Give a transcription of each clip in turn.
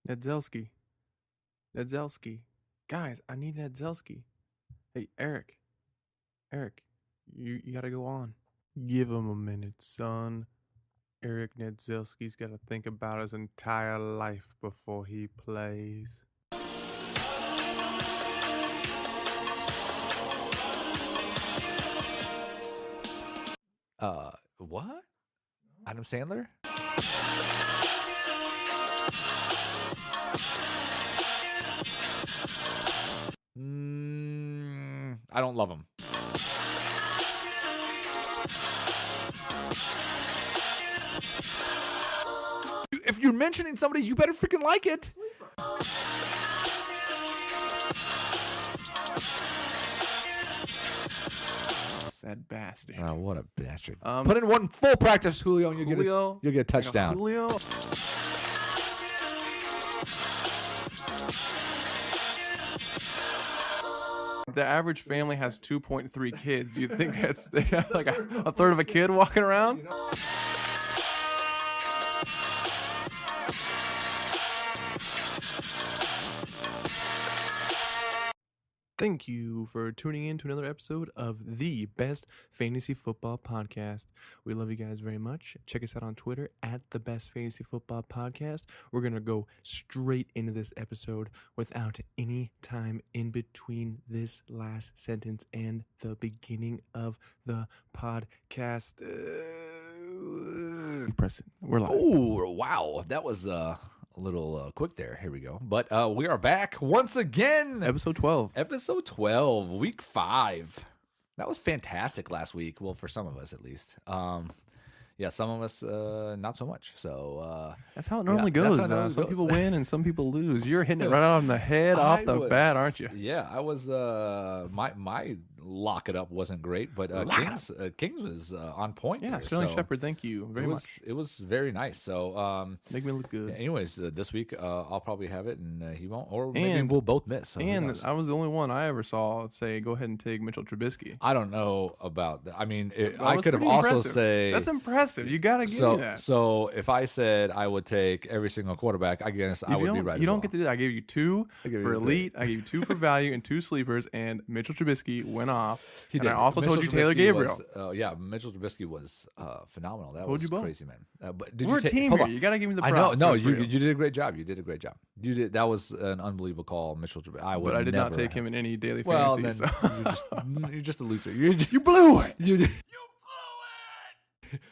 Nedzelski. Nedzelski. Guys, I need Nedzelski. Hey, Eric. Eric, you gotta go on. Give him a minute, son. Eric Nedzelski's gotta think about his entire life before he plays. What? Adam Sandler? I don't love him. If you're mentioning somebody, you better freaking like it. Sad bastard. Oh, what a bastard. Put in one full practice, Julio, and you'll get a touchdown. Julio. The average family has 2.3 kids. You think they have like a third of a kid walking around? Thank you for tuning in to another episode of the Best Fantasy Football Podcast. We love you guys very much. Check us out on Twitter at the Best Fantasy Football Podcast. We're going to go straight into this episode without any time in between this last sentence and the beginning of the podcast. Press it. We're live. Oh, wow. That was a little quick there. Here we go. But we are back once again. Episode 12. Episode 12, week 5. That was fantastic last week. Well, for some of us at least. Yeah, some of us not so much. So that's how it normally goes. Some people win and some people lose. You're hitting it right on the head off the bat, aren't you? Yeah, I was. My lock it up wasn't great, but Kings was on point. Yeah, there, Sterling Shepard, thank you very much. It was very nice. So make me look good. Anyways, this week I'll probably have it, and he won't, or maybe we'll both miss. So and I was the only one I ever saw say, "Go ahead and take Mitchell Trubisky." I don't know about that. I mean, I could have also said that's impressive. You gotta give me that. So if I said I would take every single quarterback, I guess I would be right. You don't get to do that. I gave you 2 for elite. I gave you 2 for value and 2 sleepers, and Mitchell Trubisky went off. He did. I also told you Taylor Gabriel. Yeah, Mitchell Trubisky was phenomenal. That was crazy, man. But we're a team here. You got to give me the props. I know. No, you did a great job. You did a great job. You did. That was an unbelievable call, Mitchell Trubisky. But I did not take him in any daily fantasy. Then you're just a loser. You blew it. You blew it.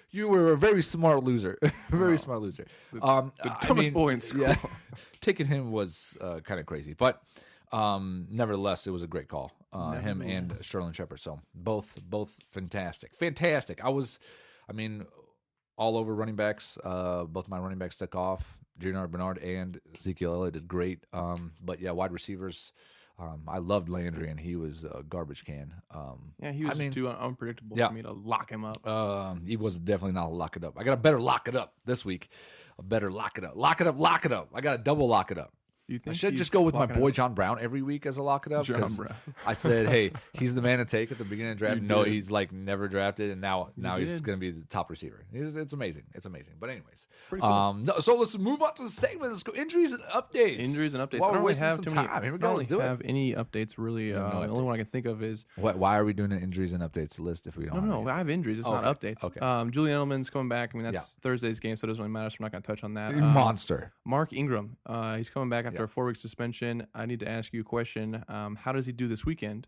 You were a very smart loser. Very smart loser. The dumbest boy in school. Yeah, taking him was kind of crazy, but nevertheless, it was a great call. Him and Sterling Shepard. So both fantastic. All over running backs. Both my running backs took off. Gennard Bernard and Ezekiel Elliott did great. But yeah, wide receivers. I loved Landry, and he was a garbage can. Yeah, he was too unpredictable for me to lock him up. He was definitely not lock it up. I got a better lock it up this week. A better lock it up. Lock it up, lock it up. I got a double lock it up. I should just go with my boy John Brown every week as a lock it up. John Brown. I said, hey, he's the man to take at the beginning of the draft. No, he's like never drafted, and now he's going to be the top receiver. It's amazing. It's amazing. But anyways, cool. So let's move on to the segment. Let's go injuries and updates. While I don't really have too many. Here we go. Let's do it. Have any updates really? The only one I can think of is why are we doing an injuries and updates list if we don't? No, I have injuries. It's not updates. Okay. Julian Edelman's coming back. I mean, that's Thursday's game, so it doesn't really matter. So we're not going to touch on that. Monster. Mark Ingram. He's coming back after a 4-week suspension. I need to ask you a question. How does he do this weekend?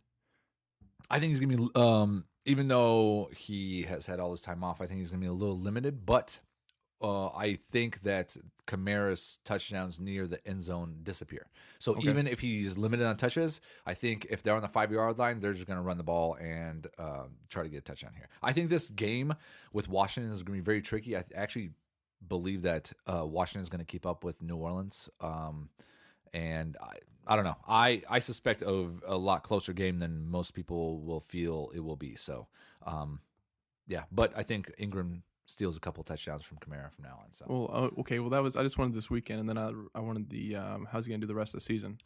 I think he's going to be, even though he has had all this time off, I think he's going to be a little limited. But I think that Kamara's touchdowns near the end zone disappear. So even if he's limited on touches, I think if they're on the 5-yard line, they're just going to run the ball and try to get a touchdown here. I think this game with Washington is going to be very tricky. I actually believe that Washington is going to keep up with New Orleans. And I don't know. I suspect of a lot closer game than most people will feel it will be. So, but I think Ingram steals a couple touchdowns from Kamara from now on. So, okay. Well, I just wanted this weekend, and then I wanted the how's he gonna do the rest of the season?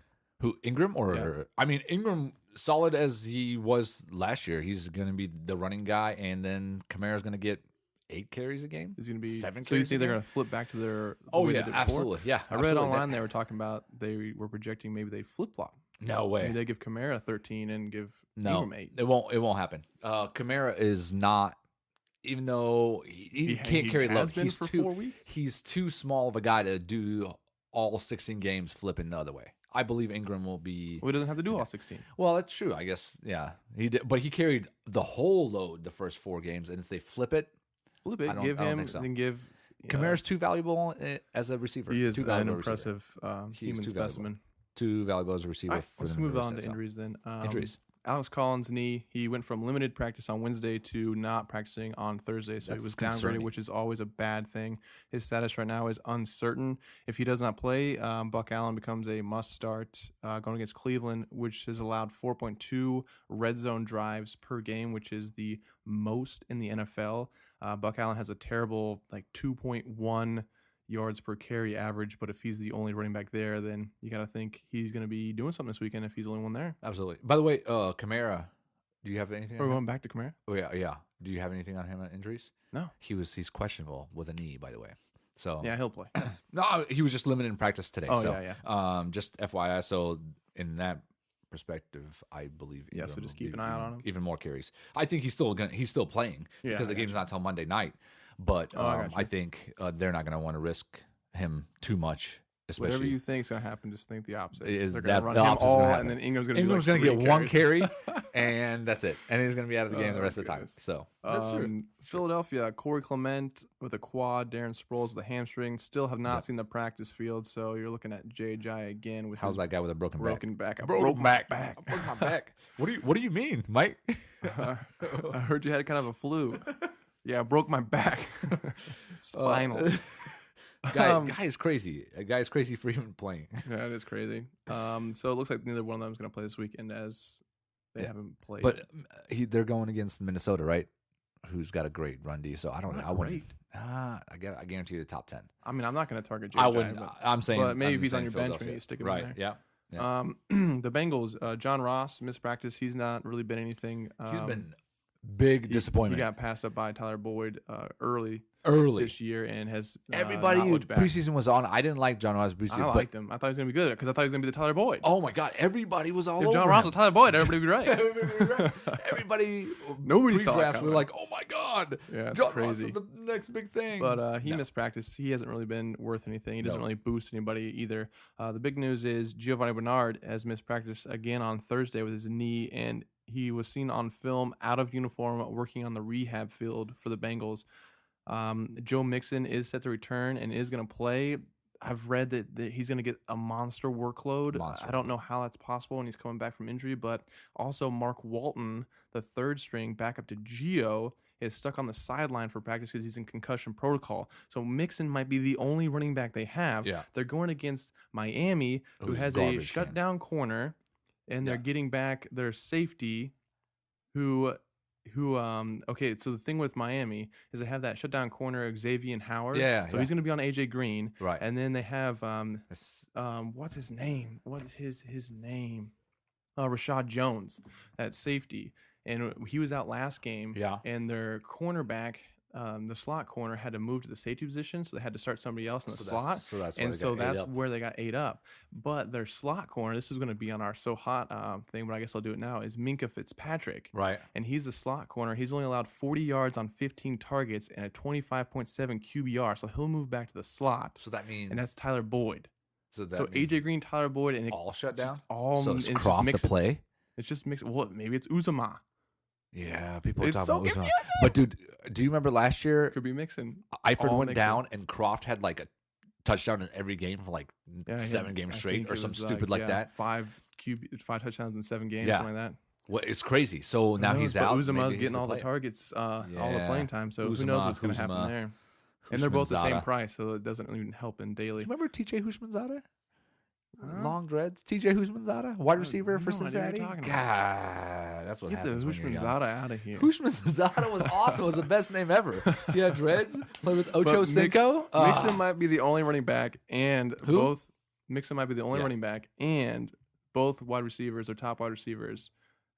Who, Ingram or I mean Ingram, solid as he was last year. He's gonna be the running guy, and then Kamara's gonna get 8 carries a game. He's going to be 7 So you carries think a they're game? going to flip back to their Oh way yeah, they did before? absolutely. Yeah, I read absolutely. online they were talking about they were projecting maybe they flip flop. No way. Maybe they give Kamara 13 and give No, Ingram 8. it won't happen. Kamara is not, even though he can't carry has load. been He's for too 4 weeks. he's too small of a guy to do all 16 games flipping the other way. I believe Ingram will be. Well, he doesn't have to do all 16. Well, that's true. I guess yeah, he did, but he carried the whole load the first 4 games, and if they flip it, Flip it. I don't Give think so. Then give. Kamara's too valuable as a receiver. He is too an valuable impressive human too valuable. specimen. Too valuable as a receiver. All right, for let's them move to on to reset injuries then. Injuries. Alex Collins' knee, he went from limited practice on Wednesday to not practicing on Thursday, so That's he was concerning. downgraded, which is always a bad thing. His status right now is uncertain. If he does not play, Buck Allen becomes a must-start going against Cleveland, which has allowed 4.2 red zone drives per game, which is the most in the NFL. Buck Allen has a terrible 2.1 yards per carry average, but if he's the only running back there, then you got to think he's going to be doing something this weekend if he's the only one there. Absolutely. By the way, Kamara, do you have anything? We're going back to Kamara. Oh yeah. Do you have anything on him on injuries? No. He's questionable with a knee, by the way. So Yeah, he'll play. no, he was just limited in practice today. Oh, so, yeah. just FYI. So in that perspective, I believe. Yeah, so Ingram just will keep be an eye on him. Even more carries. I think he's still playing Yeah, because I the game's gotcha. not till Monday night. But I I think they're not going to want to risk him too much. Especially Whatever you think is going to happen, just think the opposite. Is They're going that to run the him opposite's gonna all, happen. and then Ingram's going to Ingram's going to get 1 carry, and that's it. And he's going to be out of the game the rest of the time. goodness. So that's true. Philadelphia, Corey Clement with a quad, Darren Sproles with a hamstring. Still have not Yep. seen the practice field, so you're looking at J.J. again with How's his that guy with a broken back. I Broke broke my my back. I broke my back. What do you mean, Mike? I heard you had kind of a flu. Yeah, I broke my back. Spinal. Guy is crazy. A guy is crazy for even playing. Yeah, it is crazy. So it looks like neither one of them is going to play this weekend as they haven't played. But they're going against Minnesota, right? Who's got a great run D. So I don't know. Not I wouldn't. great. I guarantee you the top 10. I mean, I'm not going to target J.J. I wouldn't. but- I'm saying. but maybe I'm if he's on saying your bench, Philadelphia. maybe you stick him right. in Yeah. The Bengals, John Ross missed practice. He's not really been anything. He's been big He disappointment. got passed up by Tyler Boyd early early. this year and has Everybody not looked back. preseason was on. I didn't like John Ross preseason. I but- liked him. I thought he was going to be good because I thought he was going to be the Tyler Boyd. Oh my God! Everybody was all If over John Ross him. was Tyler Boyd, everybody would be right. Everybody, Nobody saw it pre-draft, we coming. were like, "Oh my God, Yeah, it's John crazy. Ross is the next big thing." But he No. missed practice. He hasn't really been worth anything. He doesn't No. really boost anybody either. The big news is Giovanni Bernard has missed practice again on Thursday with his knee, and he was seen on film out of uniform working on the rehab field for the Bengals. Joe Mixon is set to return and is going to play. I've read that he's going to get a monster workload. Monster. I don't know how that's possible when he's coming back from injury, but also Mark Walton, the third string backup to Gio, is stuck on the sideline for practice because he's in concussion protocol. So Mixon might be the only running back they have. Yeah. They're going against Miami, who Who's has a garbage can. shutdown corner, and they're Yeah. getting back their safety, who okay, so the thing with Miami is they have that shutdown corner Xavier Howard. Yeah, So yeah. he's going to be on AJ Green. Right. And then they have It's- what's his name? What is his name? Rashad Jones at safety. And he was out last game. Yeah. And their cornerback, the slot corner, had to move to the safety position, so they had to start somebody else in the slot. So that's why And they so got ate that's up. where they got ate up. But their slot corner, this is going to be on our So Hot thing, but I guess I'll do it now, is Minka Fitzpatrick. right. And he's a slot corner. He's only allowed 40 yards on 15 targets and a 25.7 QBR. So he'll move back to the slot. So that means And that's Tyler Boyd. so that So means AJ Green, Tyler Boyd, and all shut just down. all So and is it's just Croft mixed- to play? It's just mixed. Well, maybe it's Uzama. Yeah, people are It's talking so about Uzomah. confusing. But dude, do you remember last year Could be mixing. Eifert all went mixing. down and Croft had like a touchdown in every game for like Yeah, he 7 had- games I straight think or it something was, stupid like that? 5 touchdowns in 7 games, Yeah. something like that. Well, it's crazy. So now Who knows? he's But out. Uzama's maybe he's getting all the player. targets, all the Yeah. playing time. So who knows Uzomah, what's going to happen Uzomah, there? And they're both the same Hushmanzada. price, so it doesn't even help in daily. Remember TJ Hushmanzada? Huh? Long dreads. TJ Hushmanzada, wide receiver for no idea what Cincinnati. you're talking God, that's what Get the happens when you're young. Hushmanzada out of here. Hushmanzada was awesome. It was the best name ever. He had dreads. Played with Ocho But Cinco. Mixon might be the only running back, and Who? both Mixon might be the only Yeah. running back, and both wide receivers or top wide receivers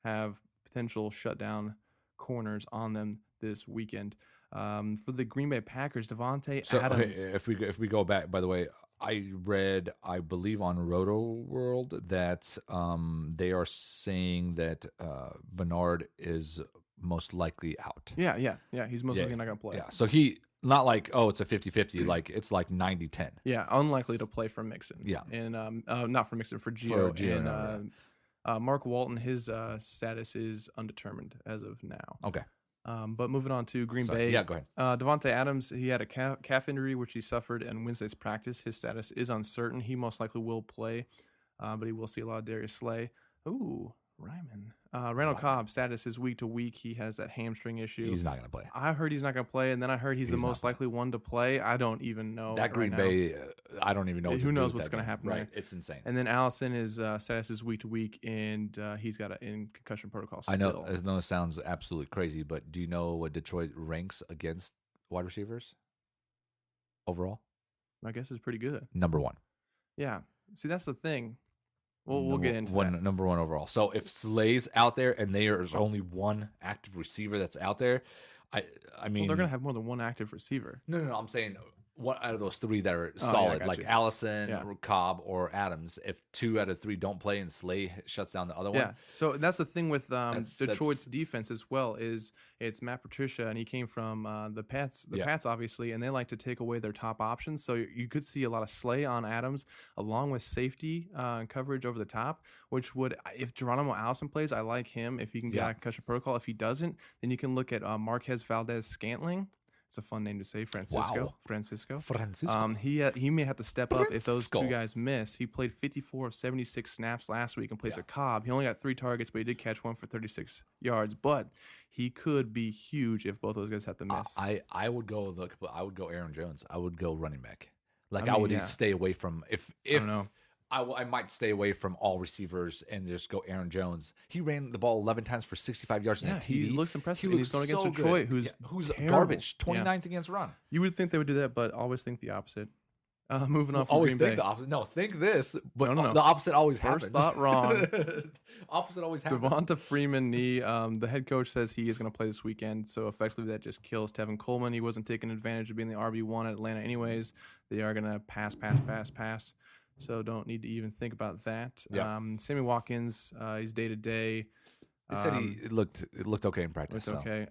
have potential shutdown corners on them this weekend. For the Green Bay Packers, Devontae So Adams. if we go back, by the way, I read, I believe on Roto World that they are saying that Bernard is most likely out. Yeah. He's most Yeah, likely not going to play. Yeah, so he not like, oh, it's a 50-50, like it's like 90-10. Yeah, unlikely to play for Mixon. Yeah. And not for Mixon, for Gio. For Gio, and Mark Walton, his status is undetermined as of now. Okay. But moving on to Green Sorry. Bay. Yeah, go ahead. Devontae Adams, he had a calf injury, which he suffered in Wednesday's practice. His status is uncertain. He most likely will play, but he will see a lot of Darius Slay. Ooh, Ryman. Randall Cobb, status is week to week. He has that hamstring issue. He's not going to play. I heard he's not going to play, and then I heard he's the most likely one to play. I don't even know. That Green Bay, I don't even know. Who knows what's going to happen? Right, it's insane. And then Allison, his status is week to week, and he's got in concussion protocol still. I know it sounds absolutely crazy, but do you know what Detroit ranks against wide receivers overall? My guess is pretty good. Number 1. Yeah. See, that's the thing. We'll get into that. Number 1 overall. So if Slay's out there and there's only one active receiver that's out there, I mean, they're going to have more than one active receiver. No. I'm saying one out of those 3 that are solid, like Allison, or Cobb, or Adams. If 2 out of 3 don't play and Slay shuts down the other one. Yeah. So that's the thing with Detroit's defense as well, is it's Matt Patricia, and he came from the Pats. Pats, obviously, and they like to take away their top options. So you could see a lot of Slay on Adams, along with safety and coverage over the top, which would, if Geronimo Allison plays, I like him. If he can get out of concussion protocol. If he doesn't, then you can look at Marquez Valdez-Scantling. It's a fun name to say, Francisco. Wow. Francisco. He may have to step up if those 2 guys miss. He played 54 of 76 snaps last week and plays a Cobb. He only got 3 targets, but he did catch 1 for 36 yards. But he could be huge if both those guys have to miss. I would go Aaron Jones. I would go running back. I would stay away from if I don't know. I might stay away from all receivers and just go Aaron Jones. He ran the ball 11 times for 65 yards in a TD. He looks impressive. He's going against Detroit, who's garbage, 29th against run. You would think they would do that, but always think the opposite. Moving on from always Green think Bay. the opposite. No, think this, but No. the opposite always happens. First thought wrong. Opposite always happens. Devonta Freeman knee. The head coach says he is going to play this weekend, so effectively that just kills Tevin Coleman. He wasn't taking advantage of being the RB1 at Atlanta anyways. They are going to pass. So don't need to even think about that. Yep. Sammy Watkins, he's day to day. They said it looked okay in practice. Looked okay.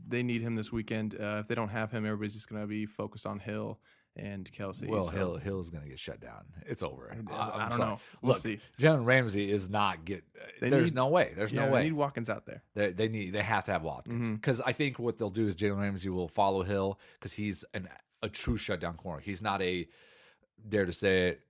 They need him this weekend. If they don't have him, everybody's just going to be focused on Hill and Kelsey. Well, Hill's going to get shut down. It's over. I don't know. We'll see. Jalen Ramsey is not get. There's no way. There's no way. They need Watkins out there. They have to have Watkins because I think what they'll do is Jalen Ramsey will follow Hill because he's a true shutdown corner. He's not a, dare to say it,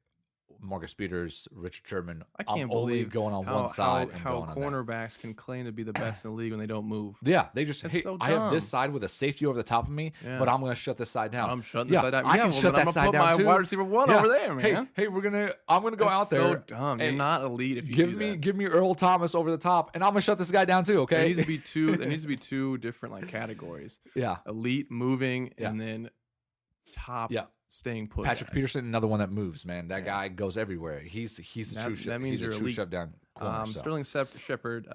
Marcus Peters, Richard Sherman. I can't believe going on one side how cornerbacks can claim to be the best in the league when they don't move. Yeah, they just so I have this side with a safety over the top of me, but I'm going to shut this side down. I'm shutting this side down. I can shut that side down too. Wide receiver 1 over there, man. Hey, I'm going to go out there. So dumb. You're not elite if you give me Earl Thomas over the top, and I'm going to shut this guy down too. Okay, there needs to be two different categories. Yeah, elite moving, and then top. Yeah. Staying put. Patrick Peterson, another one that moves, man. That guy goes everywhere. He's a true shutdown corner. Sterling Shepard,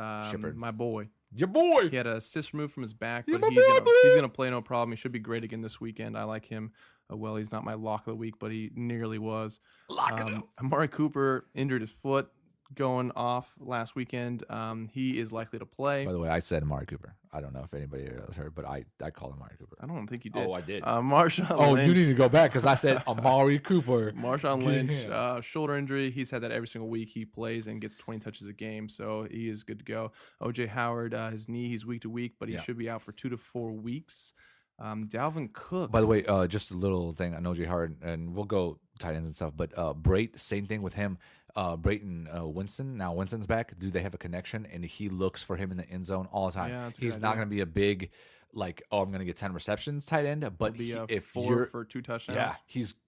my boy. Your boy. He had an assist removed from his back, but he's gonna play no problem. He should be great again this weekend. I like him. Well, he's not my lock of the week, but he nearly was. Amari Cooper injured his foot going off last weekend. He is likely to play. By the way, I said Amari Cooper. I don't know if anybody else heard, but I called him Amari Cooper. I don't think you did. Oh, I did. Marshawn Lynch. You need to go back because I said Amari Cooper. Marshawn Lynch, shoulder injury. He's had that every single week. He plays and gets 20 touches a game, so he is good to go. OJ Howard, his knee, he's week to week, but he should be out for 2 to 4 weeks. Dalvin Cook. By the way, just a little thing on OJ Howard, and we'll go tight ends and stuff, but Brait, same thing with him. Brayton Winston. Now Winston's back. Do they have a connection? And he looks for him in the end zone all the time. Yeah, he's not going to be a big, I'm going to get 10 receptions tight end, but if 4 for 2 touchdowns. Yeah,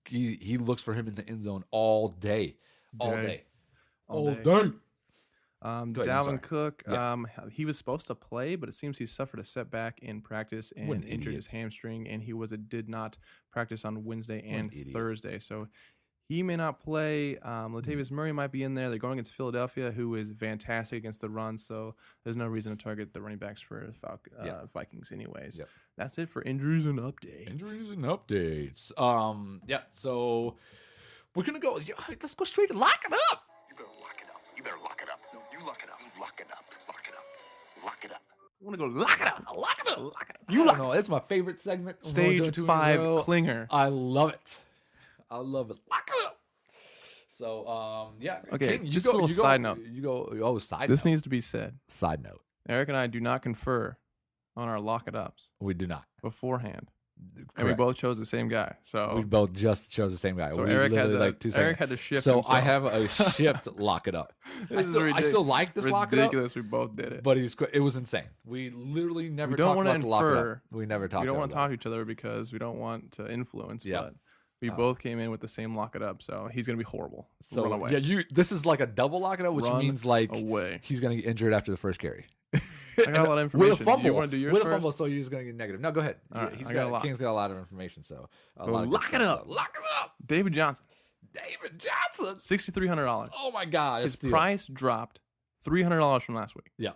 he looks for him in the end zone all day. Dalvin Cook, he was supposed to play, but it seems he suffered a setback in practice and injured his hamstring, and he did not practice on Wednesday and Thursday. So He may not play. Latavius Murray might be in there. They're going against Philadelphia, who is fantastic against the run. So there's no reason to target the running backs for Vikings anyways. Yep. That's it for injuries and updates. Yeah. So we're gonna go. Let's go straight to lock it up. You better lock it up. You better lock it up. No, you lock it up. You lock it up. Lock it up. Lock it up. I want to go lock it up. Lock it up. Lock it up. You know, it's my favorite segment. We're only doing Stage 2 in a 5 row. clinger. I love it. I love it. Lock it up. So, yeah. Okay, King, just a little side note. You go. Oh, side This note. needs to be said. Side note. Eric and I do not confer on our lock it ups We do not. beforehand. And we Correct. both chose the same guy. So We both just chose the same guy. So We Eric had literally, to 2 Eric seconds. had to shift So himself. I have a shift lock it up. This is I still like this lock it up, ridiculous. We both did it. but it was insane. We literally never We don't talked wanna about the lock it infer. up. We never talked. We don't about want to talk to each other because we don't want to influence. Yeah. But we both came in with the same lock it up. So he's gonna be horrible. So Run away. yeah, this is like a double lock it up, which Run means like away. he's gonna get injured after the first carry. I got a lot of information. With a fumble. You want to do yours With a first? fumble, so you're just going to get negative. No, go ahead. All right, He's I got a lot. King's got a lot of information, so a Go lot of good lock it stuff, up. so lock it up. David Johnson, David Johnson. $6,300. Oh my God. His it's steal. price dropped $300 from last week. Yeah.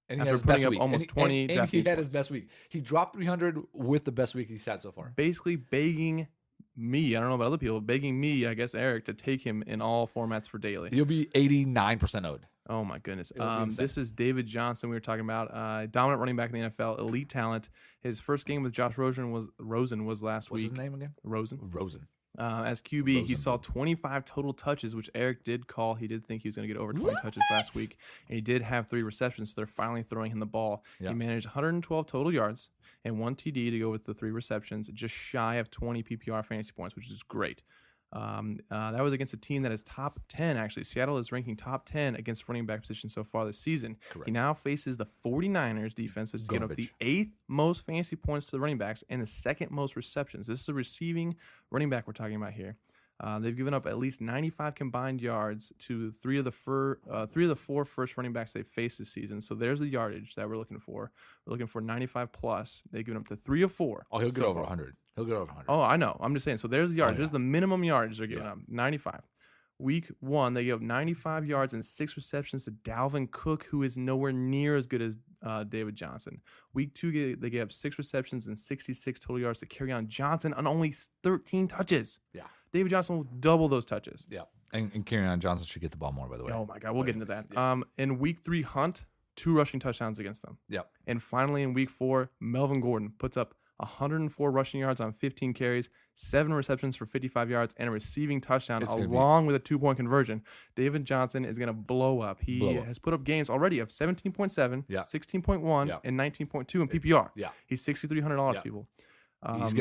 And After he had his putting best up week. almost and 20 and he DraftKings had his points. best week. He dropped 300 with the best week he's had so far. Basically begging me, I don't know about other people, begging me, I guess Eric, to take him in all formats for daily. He'll be 89% owed. Oh my goodness. It would be insane. This is David Johnson we were talking about. Dominant running back in the NFL, elite talent. His first game with Josh Rosen was last What's week. his name again? Rosen. Rosen. As QB, he Rosen. saw 25 total touches, which Eric did call. He did think he was going to get over 20 touches last week, and he did have 3 receptions, so they're finally throwing him the ball. Yeah. He managed 112 total yards and 1 TD to go with the 3 receptions, just shy of 20 PPR fantasy points, which is great. That was against a team that is top 10, actually. Seattle is ranking top 10 against running back position so far this season. Correct. He now faces the 49ers defense that's given up the Garbage. 8th most fantasy points to the running backs and the 2nd most receptions. This is a receiving running back we're talking about here. They've given up at least 95 combined yards to 3 of the 4 first running backs they've faced this season. So there's the yardage that we're looking for. We're looking for 95 plus. They've given up to 3 of 4. Oh, he'll get so over far. 100. He'll get over 100. Oh, I know. I'm just saying. So there's the yardage. yeah. There's the minimum yardage they're giving Yeah. up. 95. Week 1, they gave up 95 yards and 6 receptions to Dalvin Cook, who is nowhere near as good as David Johnson. Week 2, they gave up 6 receptions and 66 total yards to Kerryon Johnson on only 13 touches. Yeah. David Johnson will double those touches. Yeah. And Kerryon Johnson should get the ball more, by the way. Oh my God, we'll get into that. Yeah. In week 3, Hunt, 2 rushing touchdowns against them. Yep. And finally, in week 4, Melvin Gordon puts up 104 rushing yards on 15 carries, 7 receptions for 55 yards, and a receiving touchdown It's gonna be- along with a 2-point conversion. David Johnson is going to blow up. He Blow up. has put up games already of 17.7, Yeah. 16.1, Yeah. and 19.2 in PPR. Yeah. He's $6,300, Yeah. people.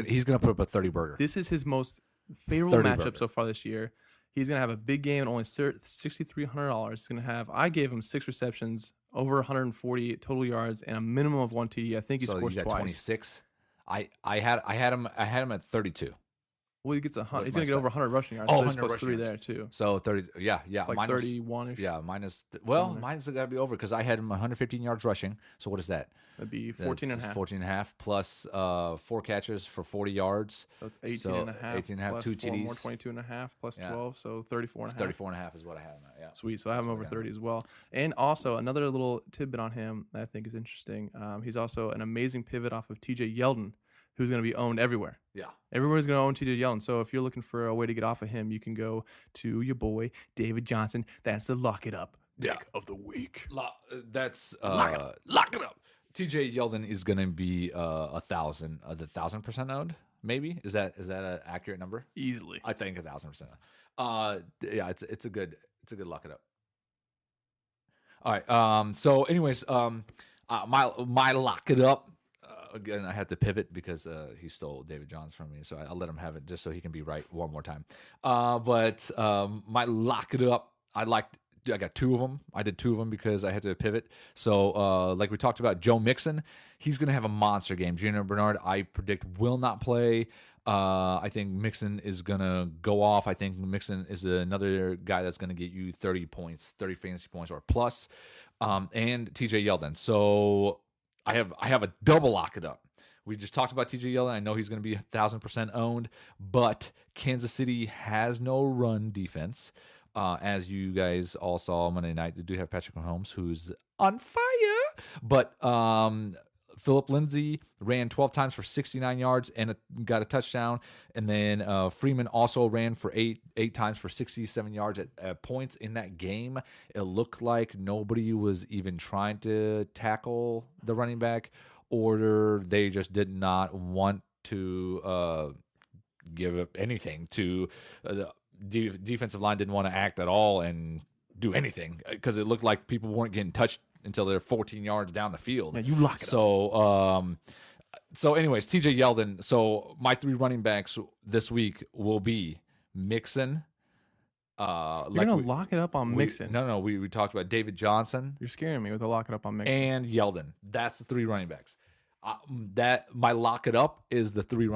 He's gonna put up a 30 burger. This is his most favorable 30 matchup burger. so far this year. He's going to have a big game at only $6,300. He's going to have, I gave him 6 receptions, over 140 total yards, and a minimum of 1 TD. I think he So scores you got twice. 26. I had him at 32. Well, he gets 100. With He's my going to get over sets. 100 rushing yards. Oh, so he's 100 plus 3 rushing there, yards. too. So 30. Yeah. It's like minus- 31-ish. Yeah, minus. Somewhere Well, there. mine's got to be over because I had him 115 yards rushing. So what is that? That'd be 14 and a half. 14 and a half plus 4 catches for 40 yards. So it's 18 So and a half. 18 and a half, plus 2 4 more, TDs. 22 and a half, plus Yeah. 12, so 34 and a half. 34 and a half is what I had him at. Yeah. Sweet. So I have him That's over what I got. 30 as well. And also, another little tidbit on him that I think is interesting. He's also an amazing pivot off of TJ Yeldon, who's going to be owned everywhere. Yeah. Everybody's going to own TJ Yeldon. So if you're looking for a way to get off of him, you can go to your boy, David Johnson. That's the lock it up pick of the week. That's Lock it up. TJ Yeldon is going to be the 1,000% owned. Maybe is that an accurate number? Easily. I think 1,000%. Yeah, it's a good lock it up. All right. So, anyways, my lock it up. Again, I had to pivot because he stole David Johns from me, so I'll let him have it just so he can be right one more time. But my lock it up, I got 2 of them. I did 2 of them because I had to pivot. So, like we talked about, Joe Mixon, he's going to have a monster game. Gino Bernard, I predict, will not play. I think Mixon is going to go off. I think Mixon is another guy that's going to get you 30 points, 30 fantasy points or plus, and TJ Yeldon. So I have a double lock it up We just talked about TJ Yeldon. I know he's going to be 1,000% owned, but Kansas City has no run defense. As you guys all saw Monday night, they do have Patrick Mahomes, who's on fire. But Philip Lindsay ran 12 times for 69 yards and got a touchdown. And then Freeman also ran for eight times for 67 yards at points in that game. It looked like nobody was even trying to tackle the running back, or they just did not want to give up anything to the defensive line. Didn't want to act at all and do anything because it looked like people weren't getting touched until they're 14 yards down the field. Yeah, you lock it up. So anyways, TJ Yeldon. So my 3 running backs this week will be Mixon. You're gonna lock it up on Mixon. No. We talked about David Johnson. You're scaring me with the lock it up on Mixon. And Yeldon. That's the 3 running backs. That my lock it up is the 2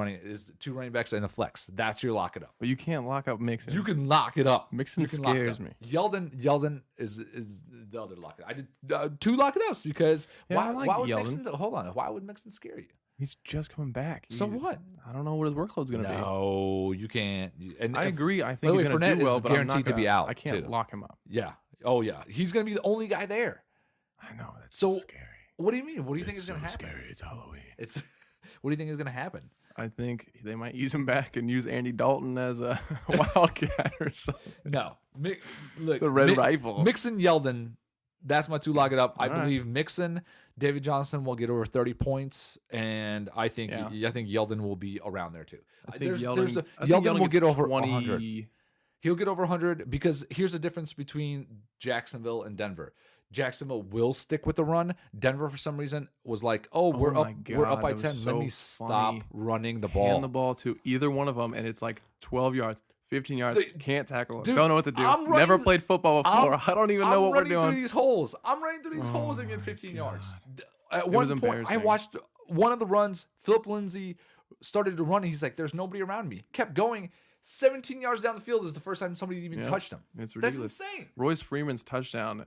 running backs and a flex. That's your lock it up. But you can't lock up Mixon. You can lock it up. Mixon scares me. Yeldon is the other lock it. I did 2 lock it ups because why would Yeldon. Mixon? Hold on. Why would Mixon scare you? He's just coming back. So what? I don't know what his workload's going to be. No, you can't. And I agree. I think he's going to do well, but guaranteed to be out. I can't lock him up. Yeah. Oh yeah. He's going to be the only guy there. I know. That's so scary. What do you mean? What do you think is going to happen? Scary. It's Halloween. What do you think is going to happen? I think they might ease him back and use Andy Dalton as a wildcat or something. No. Look, the Red Rifle. Mixon, Yeldon. That's my 2 lock it up. I All right. believe Mixon, David Johnson will get over 30 points, and I think Yeldon will be around there too. I think Yeldon will get over 20. 100. He'll get over 100 because here's the difference between Jacksonville and Denver. Jacksonville will stick with the run. Denver, for some reason, was like, we're up by 10. Let me stop running the ball. Hand the ball to either one of them, and it's like 12 yards, 15 yards. Can't tackle him. Dude, don't know what to do. Never played football before. I don't even know what we're doing. I'm running through these holes. I'm running through these holes and getting 15 yards. At one point, embarrassing. I watched one of the runs. Philip Lindsay started to run. And he's like, there's nobody around me. Kept going. 17 yards down the field is the first time somebody even touched him. It's ridiculous. That's insane. Royce Freeman's touchdown,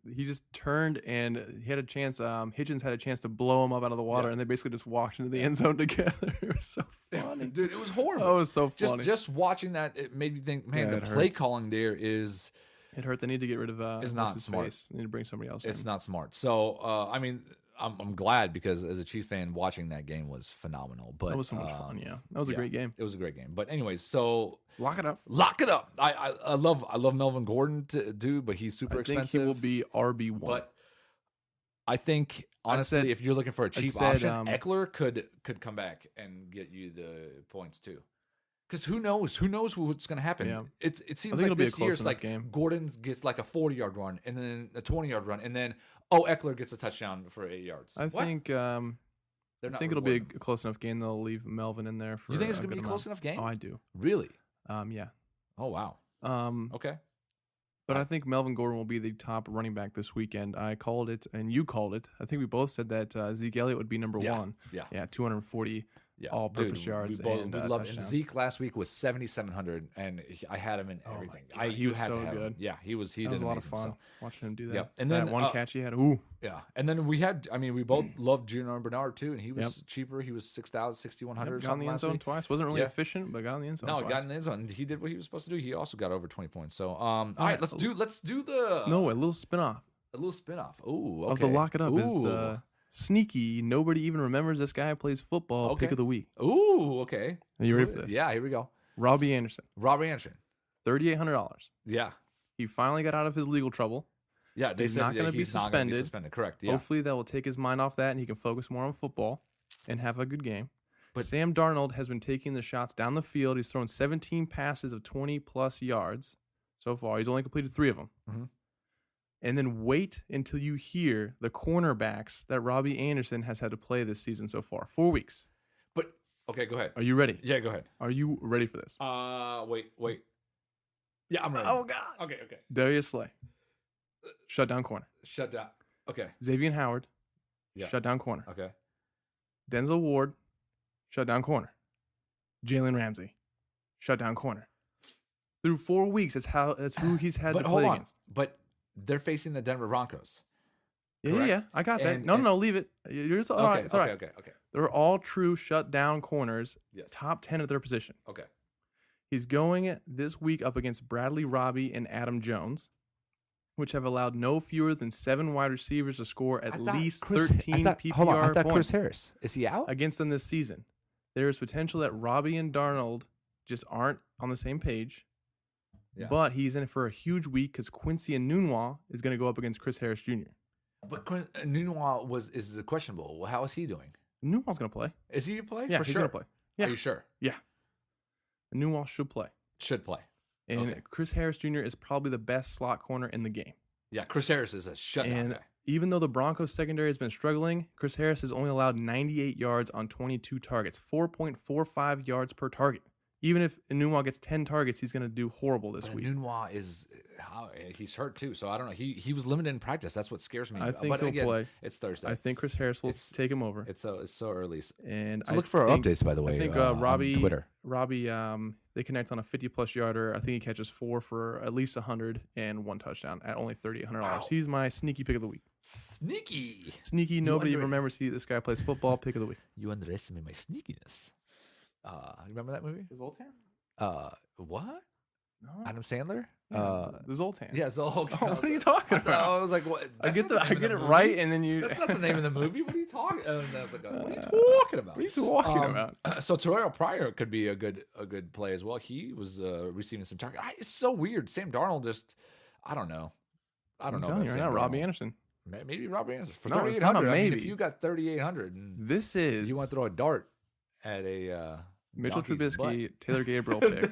he just turned and he had a chance. Hitchens had a chance to blow him up out of the water, and they basically just walked into the end zone together. It was so funny. Dude, it was horrible. Oh, it was so funny. Just watching that, it made me think, man, the play calling there is... It hurt. They need to get rid of it's not smart. Face. They need to bring somebody else It's in. not smart. So, I mean... I'm glad because as a Chiefs fan, watching that game was phenomenal. But that was so much fun. Yeah, that was a great game. It was a great game. But anyways, so lock it up. Lock it up. I love Melvin Gordon to do, but he's super expensive. I think he will be RB1. But I think honestly, if you're looking for a cheap option, Eckler could come back and get you the points too. Because who knows? Who knows what's going to happen? Yeah. It seems like this year it's like game. Gordon gets like a 40-yard run and then a 20-yard run and then Eckler gets a touchdown for 8 yards. I think it'll be a close enough game. They'll leave Melvin in there for. You think it's going to be a close enough game? Oh, I do. Really? Yeah. Oh wow. Okay. But I think Melvin Gordon will be the top running back this weekend. I called it, and you called it. I think we both said that Zeke Elliott would be number one. Yeah. 240 all-purpose yards. We love it. And Zeke last week was 7,700, and I had him in everything. He was so good. Yeah, he was. He did was a lot of fun watching him do that. Yeah, and then that one catch he had. Ooh. Yeah, and then we had. I mean, we both loved Gino Bernard too, and he was cheaper. He was 6,100. Got in the end zone twice. Wasn't really efficient, but got in the end zone. No, got in the end zone. He did what he was supposed to do. He also got over 20 points. So, all right, let's do the a little spin-off. A little spin-off. Ooh, okay. Of the lock it up is the sneaky. Nobody even remembers this guy plays football. Pick of the week. Ooh, okay. Are you ready for this? Yeah, here we go. Robbie Anderson. $3,800. Yeah. He finally got out of his legal trouble. Yeah, he's not going to be suspended. Correct. Yeah. Hopefully that will take his mind off that and he can focus more on football and have a good game. But Sam Darnold has been taking the shots down the field. He's thrown 17 passes of 20-plus yards so far. He's only completed 3 of them. Mm-hmm. And then wait until you hear the cornerbacks that Robbie Anderson has had to play this season so far. 4 weeks. But, okay, go ahead. Are you ready? Yeah, go ahead. Are you ready for this? Wait. Yeah, I'm ready. Oh, God. Okay. Darius Slay. Shut down corner. Shut down. Okay. Xavier Howard. Yeah. Shut down corner. Okay. Denzel Ward. Shut down corner. Jalen Ramsey. Shut down corner. Through 4 weeks, that's who he's had to play against. But they're facing the Denver Broncos. Yeah. I got that. No, leave it. It's all right. It's all right. Okay. They're all true shutdown corners, Yes. top 10 at their position. Okay. He's going this week up against Bradley Robbie and Adam Jones, which have allowed no fewer than 7 wide receivers to score at least 13 PPR Hold on, I thought points Chris Harris. Is he out? against them this season. There is potential that Robbie and Darnold just aren't on the same page, but he's in it for a huge week because Quincy and Nunwa is going to go up against Chris Harris Jr. But Nunwa is questionable. Well, how is he doing? Nunwa's going to play. Is he play? Yeah, For he's sure. going to play. Yeah. Are you sure? Yeah. Nunwa should play. Should play. And Okay. Chris Harris Jr. is probably the best slot corner in the game. Yeah, Chris Harris is a shutdown And guy. even though the Broncos secondary has been struggling, Chris Harris has only allowed 98 yards on 22 targets, 4.45 yards per target. Even if Nunwa gets 10 targets, he's going to do horrible this week. Nunwa he's hurt too, so I don't know. He was limited in practice. That's what scares me. I think but he'll again, play. It's Thursday. I think Chris Harris will take him over. It's so early. And So look for our updates, by the way. I think on Robbie, Twitter. they connect on a 50-plus yarder. I think he catches 4 for at least 100 and 1 touchdown at only $3,800. Wow. He's my sneaky pick of the week. Sneaky. Sneaky, nobody remembers this guy plays football. Pick of the week. You underestimate my sneakiness. Remember that movie? Zoltan? What? No. Adam Sandler? The Zoltan. Yeah, Zoltan. Oh, what are you talking about? I was like, what? I get That's not the name it of the right, movie. and then you. That's not the name of the movie. What are you talking? And I was like, what are you talking about? What are you talking about? So Terrell Pryor could be a good play as well. He was receiving some target. It's so weird. Sam Darnold just, I don't know. I don't know. I'm telling About you Sam right now, Robbie Darnold. Anderson. Maybe Robbie Anderson for No, it's 3,800. not a I mean, maybe. if you got 3,800, and This is you want to throw a dart at a Mitchell donkey's Trubisky, butt. Taylor Gabriel pick.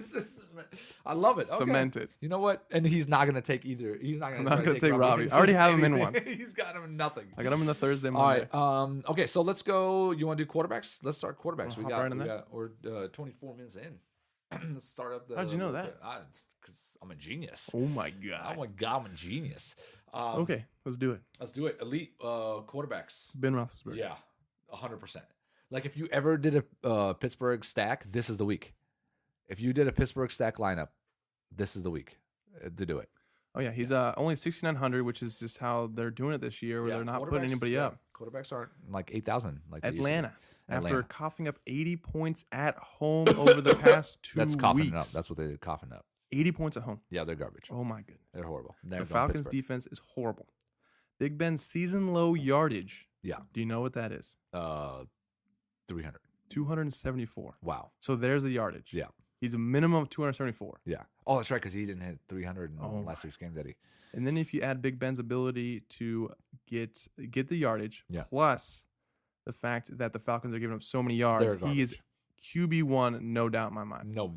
I love it. Okay. Cement it. You know what? And he's not going to take either. He's not going I'm not to gonna take Robbie. Anderson I already have him in anything. one. He's got him in nothing. I got him in the Thursday, All Monday. right. Okay. So let's go. You want to do quarterbacks? Let's start quarterbacks. Wanna hop right in there? We're 24 minutes in. Let's start up the. How'd you know that? Because I'm a genius. Oh my Oh god. my god, I'm a genius. Okay, let's do it. Let's do it. Elite quarterbacks. Ben Roethlisberger. Yeah, 100%. Like if you ever did a Pittsburgh stack, this is the week. If you did a Pittsburgh stack lineup, this is the week to do it. Oh yeah, he's only 6,900, which is just how they're doing it this year, where Yeah, they're not putting quarterbacks- anybody yeah, up. Quarterbacks aren't like 8,000 like they used to be. Atlanta, after Atlanta. coughing up 80 points at home over the past 2 That's coughing weeks. it up. That's what they did, coughing up. 80 points at home. Yeah, they're garbage. Oh my goodness. They're horrible. They're The going Falcons' Pittsburgh. defense is horrible. Big Ben's season low yardage. Yeah. Do you know what that is? 300. 274. Wow. So there's the yardage. Yeah. He's a minimum of 274. Yeah. Oh, that's right, because he didn't hit 300 in Oh last week's game, did he? And then if you add Big Ben's ability to get the yardage, Yeah. plus the fact that the Falcons are giving up so many yards, They're he is QB1, no doubt in my mind. No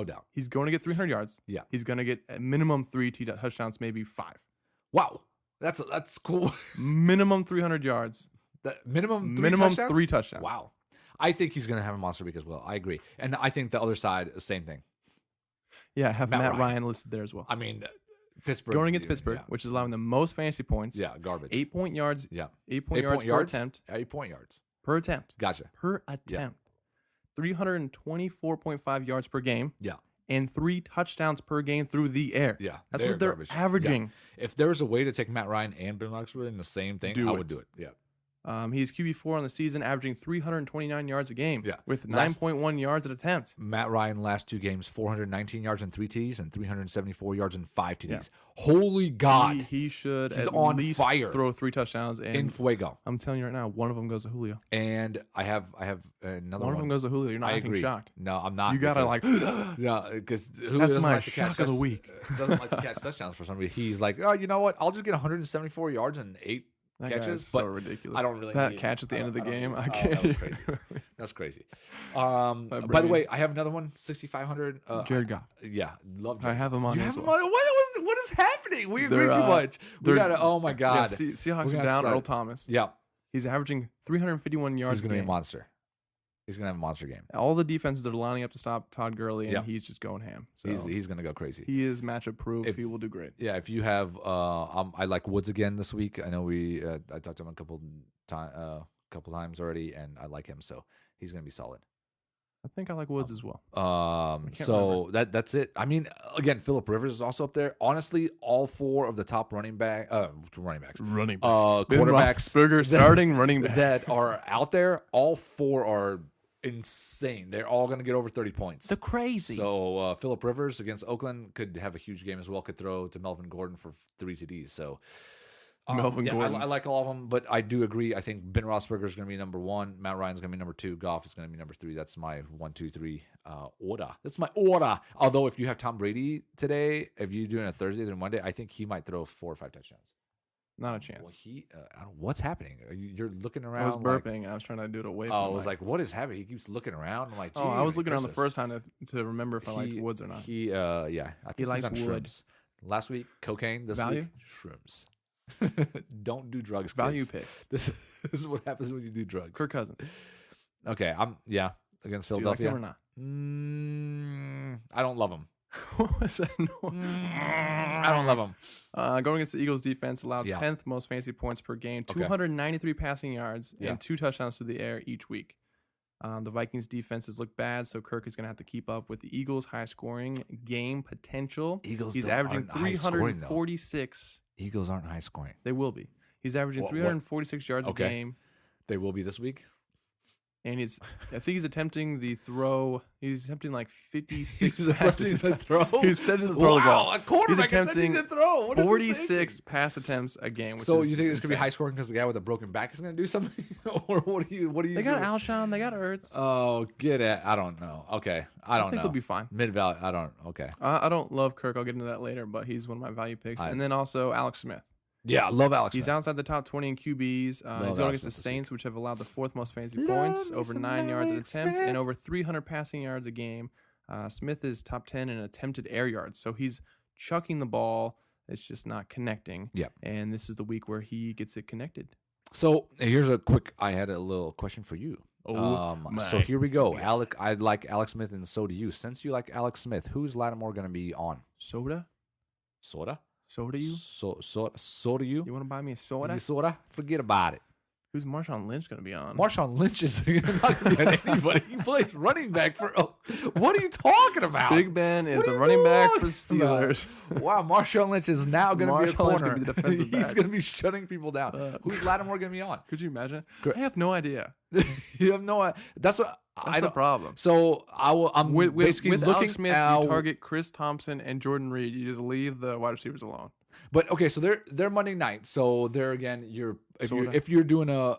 doubt. He's going to get 300 yards. Yeah. He's going to get a minimum 3 touchdowns, maybe 5. Wow. That's cool. Minimum 300 yards. That minimum Minimum 3 touchdowns. Wow. I think he's going to have a monster week as well. I agree. And I think the other side, the same thing. Yeah, I have Matt Matt Ryan. Ryan listed there as well. I mean, Pittsburgh. Going against Pittsburgh, yeah. which is allowing the most fantasy points. Yeah, garbage. 8-point yards. Yeah. 8-point yards per attempt. 8-point yards. Per attempt. Gotcha. Per attempt. 324.5 yards per game. Yeah. And 3 touchdowns per game through the air. Yeah. That's what they're garbage. averaging. Yeah. If there was a way to take Matt Ryan and Ben Roethlisberger in the same thing, I would do it. Yeah. He's QB4 on the season, averaging 329 yards a game. Yeah. With Last- 9.1 yards at attempt. Matt Ryan last 2 games, 419 yards and 3 TDs and 374 yards and 5 TDs. Yeah. Holy God. He should He's at on least fire. throw 3 touchdowns. And in fuego. I'm telling you right now, one of them goes to Julio. And I have another One of them goes to Julio. You're not I acting agree. shocked. No, I'm not. You gotta because- yeah, because Julio That's doesn't my like to catch shock of the week. doesn't like to catch touchdowns for some reason. He's like, oh, you know what? I'll just get 174 yards and 8 That guy catches. is so But ridiculous. I don't really that need- catch at the I end of the don't- I don't game. need- I oh, can't. that was crazy. That's crazy. By the brain. way, I have another one, 6,500. Jared Goff. Yeah, love. I Jared. have him on You here have as him well. on. What is happening? We agree They're, too much. We they're- gotta. Oh my God. Yeah, Seahawks We're are gonna down start- Earl Thomas. Yeah, He's averaging 351 yards he's a gonna be a game. monster. He's gonna have a monster game. All the defenses are lining up to stop Todd Gurley, and Yeah. he's just going ham. So He's gonna go crazy. he is matchup proof. If- He will do great. Yeah, if you have, I like Woods again this week. I know I talked to him a couple times already, and I like him, so he's gonna be solid. I think I like Woods as well. So that's it. I mean, again, Phillip Rivers is also up there. Honestly, all four of the top running backs, Running back. quarterbacks, starting running back that are out there, all four are insane. They're all going to get over 30 points. They're crazy. So Phillip Rivers against Oakland could have a huge game as well. Could throw to Melvin Gordon for 3 TDs. So Melvin Gordon. I like all of them, but I do agree. I think Ben Roethlisberger is going to be number 1. Matt Ryan's going to be number 2. Goff is going to be number 3. That's my 1, 2, 3 order. That's my order. Although if you have Tom Brady today, if you're doing a Thursday and Monday, I think he might throw 4 or 5 touchdowns. Not a chance. Well, what's happening? You're looking around. I was burping. I was trying to do it away from I was like, what is happening? He keeps looking around. I'm like, I was looking around the first time to remember if I liked Woods or not. I think he likes wood. Shrooms. Last week, cocaine. This week, shrooms. Don't do drugs. Value kids. pick. This is what happens when you do drugs. Kirk Cousins. Okay, against Philadelphia. Do you like him or not? I don't love him. What was that? I don't love him. Going against the Eagles defense allowed 10th 10th most fantasy points per game, 293 passing yards, and 2 touchdowns through the air each week. The Vikings defenses look bad, so Kirk is going to have to keep up with the Eagles' high scoring game potential. He's averaging 346. Eagles aren't high scoring. They will be. He's averaging 346 yards a game. They will be this week. And I think he's attempting the throw. He's attempting like 56 He's passes. attempting to throw? He's attempting to throw the ball. A quarterback He's attempting to throw. What 46 pass attempts a game. So you think it's gonna be high scoring because the guy with a broken back is gonna do something, or what do you? They got Alshon. They got Ertz. Oh, get it! I don't know. Okay, I don't know. I think they'll be fine. Mid-value. I don't. Okay. I don't love Kirk. I'll get into that later, but he's one of my value picks. And then also Alex Smith. Yeah, I love Alex He's Smith. outside the top 20 in QBs. He's going against the Saints, which have allowed the 4th most fantasy points, over 9 yards an attempt, and over 300 passing yards a game. Smith is top 10 in attempted air yards, so he's chucking the ball. It's just not connecting. Yeah. And this is the week where he gets it connected. So here's I had a little question for you. So here we go. I like Alex Smith, and so do you. Since you like Alex Smith, who's Lattimore going to be on? Soda? Soda you? Soda you? You want to buy me a soda? Soda? Forget about it. Who's Marshawn Lynch going to be on? Marshawn Lynch is not going to be on anybody. He plays running back for... what are you talking about? Big Ben is the running back for Steelers. Wow, Marshawn Lynch is now going to be a corner. Be the defensive back. He's going to be shutting people down. Who's Lattimore going to be on? Could you imagine? I have no idea. You have no idea. That's the problem. So I'm basically with looking Alex Smith, you target Chris Thompson and Jordan Reed. You just leave the wide receivers alone. But okay, so they're Monday night. So there again, if you're doing a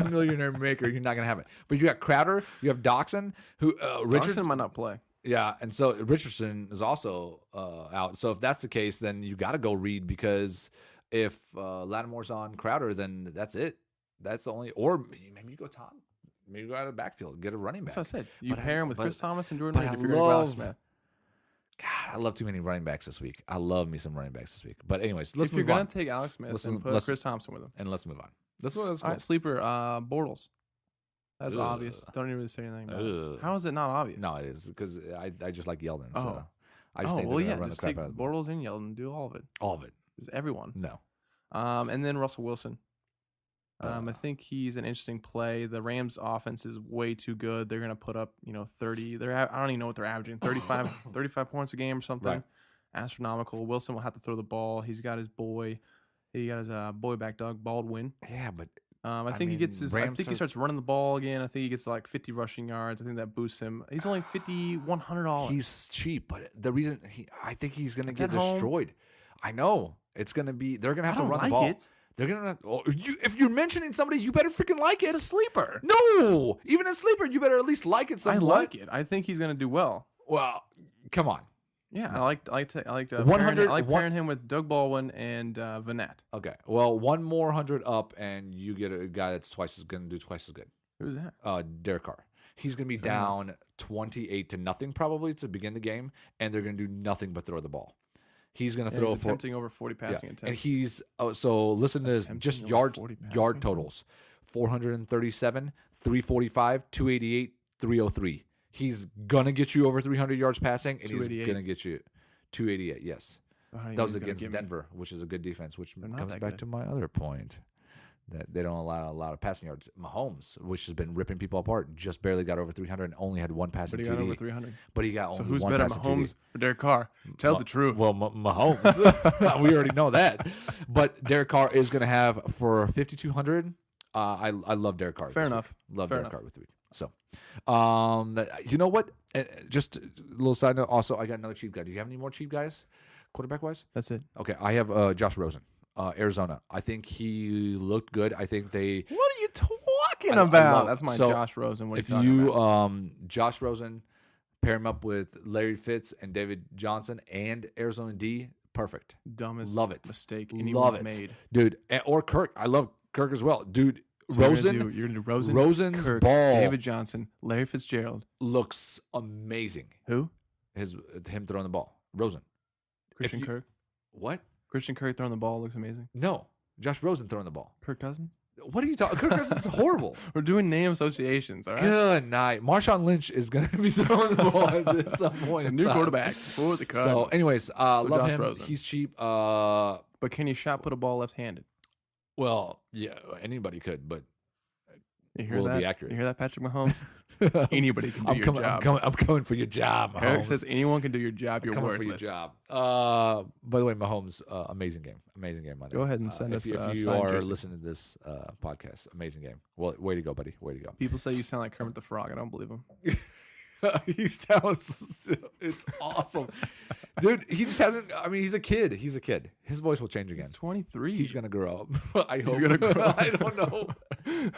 millionaire maker, you're not gonna have it. But you got Crowder, you have Doxson, who Richardson might not play. Yeah, and so Richardson is also out. So if that's the case, then you got to go Reed, because if Lattimore's on Crowder, then that's it. That's the only. Or maybe you go Tom. Maybe you go out of the backfield, get a running back. That's what I said. You pair him with Chris Thomas and Jordan Reed if you're going to go Alex Smith. God, I love too many running backs this week. I love me some running backs this week. But anyways, if you're going to take Alex Smith, then put Chris Thompson with him. And let's move on. That's cool. All right, sleeper, Bortles. That's obvious. Don't even really say anything about it. How is it not obvious? No, it is, because I just like Yeldon. Oh. So I just think they're going to run the crap take out of Bortles and Yeldon. Do all of it. All of it. Just everyone. No. And then Russell Wilson. I think he's an interesting play. The Rams' offense is way too good. They're going to put up, 30. I don't even know what they're averaging. 35 points a game or something. Right. Astronomical. Wilson will have to throw the ball. He's got his boy. He got his boy back, Doug Baldwin. Yeah, but I think he gets his. I think he starts running the ball again. I think he gets like 50 rushing yards. I think that boosts him. He's only $5,100. He's cheap, but the reason I think he's going to get destroyed. I know it's going to be. They're going to have to run the ball. They're gonna. If you're mentioning somebody, you better freaking like it. It's a sleeper. No, even a sleeper, you better at least like it. Somewhat. I like it. I think he's gonna do well. Well, come on. Yeah, I like 100. I like pairing him with Doug Baldwin and Vanette. Okay, well, one more 100 up, and you get a guy that's gonna do twice as good. Who's that? Derek Carr. He's gonna be down 28-0 probably to begin the game, and they're gonna do nothing but throw the ball. He's going to throw attempting over 40 passing attempts. And he's so listen to this, just yard totals. 437, 345, 288, 303. He's going to get you over 300 yards passing, and he's going to get you 288. Yes. That was against Denver, which is a good defense, which comes back to my other point. that they don't allow a lot of passing yards. Mahomes, which has been ripping people apart, just barely got over 300 and only had one passing But he TD. got over 300. But he got So only who's one better, passing Mahomes TD. or Derek Carr? Tell the truth. Well, Mahomes. We already know that. But Derek Carr is going to have for 5,200. I love Derek Carr. Fair enough. Love Fair Derek enough. Carr with the week. So, you know what? Just a little side note. Also, I got another cheap guy. Do you have any more cheap guys, quarterback wise? That's it. Okay, I have Josh Rosen, Arizona. I think he looked good. I think they. What are you talking I about? love- That's my so, Josh Rosen. What are If you talking you about? Josh Rosen, pair him up with Larry Fitz and David Johnson and Arizona D, perfect. Dumbest love it. mistake Love anyone's it, made. dude. Or Kirk. I love Kirk as well, dude. So you're Rosen. gonna do Rosen, Rosen's Kirk, ball David Johnson, Larry Fitzgerald. looks amazing. Who? Him throwing the ball. Rosen. Christian you- Kirk. What? Christian Kirk throwing the ball looks amazing. No. Josh Rosen throwing the ball. Kirk Cousins. What are you talking? Kirk Cousins is horrible. We're doing name associations. All right. Good night. Marshawn Lynch is going to be throwing the ball at some point. in New time. quarterback for the Cardinals. So, anyways, love Josh him. Rosen. He's cheap. But can he shot put a ball left-handed? Well, yeah, anybody could, but You hear will that? it be accurate? You hear that, Patrick Mahomes? Anybody can do your job. I'm coming for your job, Mahomes. Eric says anyone can do your job. You're coming worthless. for your job. By the way, Mahomes, amazing game Monday. Go ahead and send if us you a are signed jersey. listening to this podcast, amazing game. Well, way to go, buddy. Way to go. People say you sound like Kermit the Frog. I don't believe him. He sounds. It's awesome, dude. He just hasn't. I mean, he's a kid. He's a kid. His voice will change again. He's 23. He's gonna grow up. I hope. He's gonna grow up. I don't know.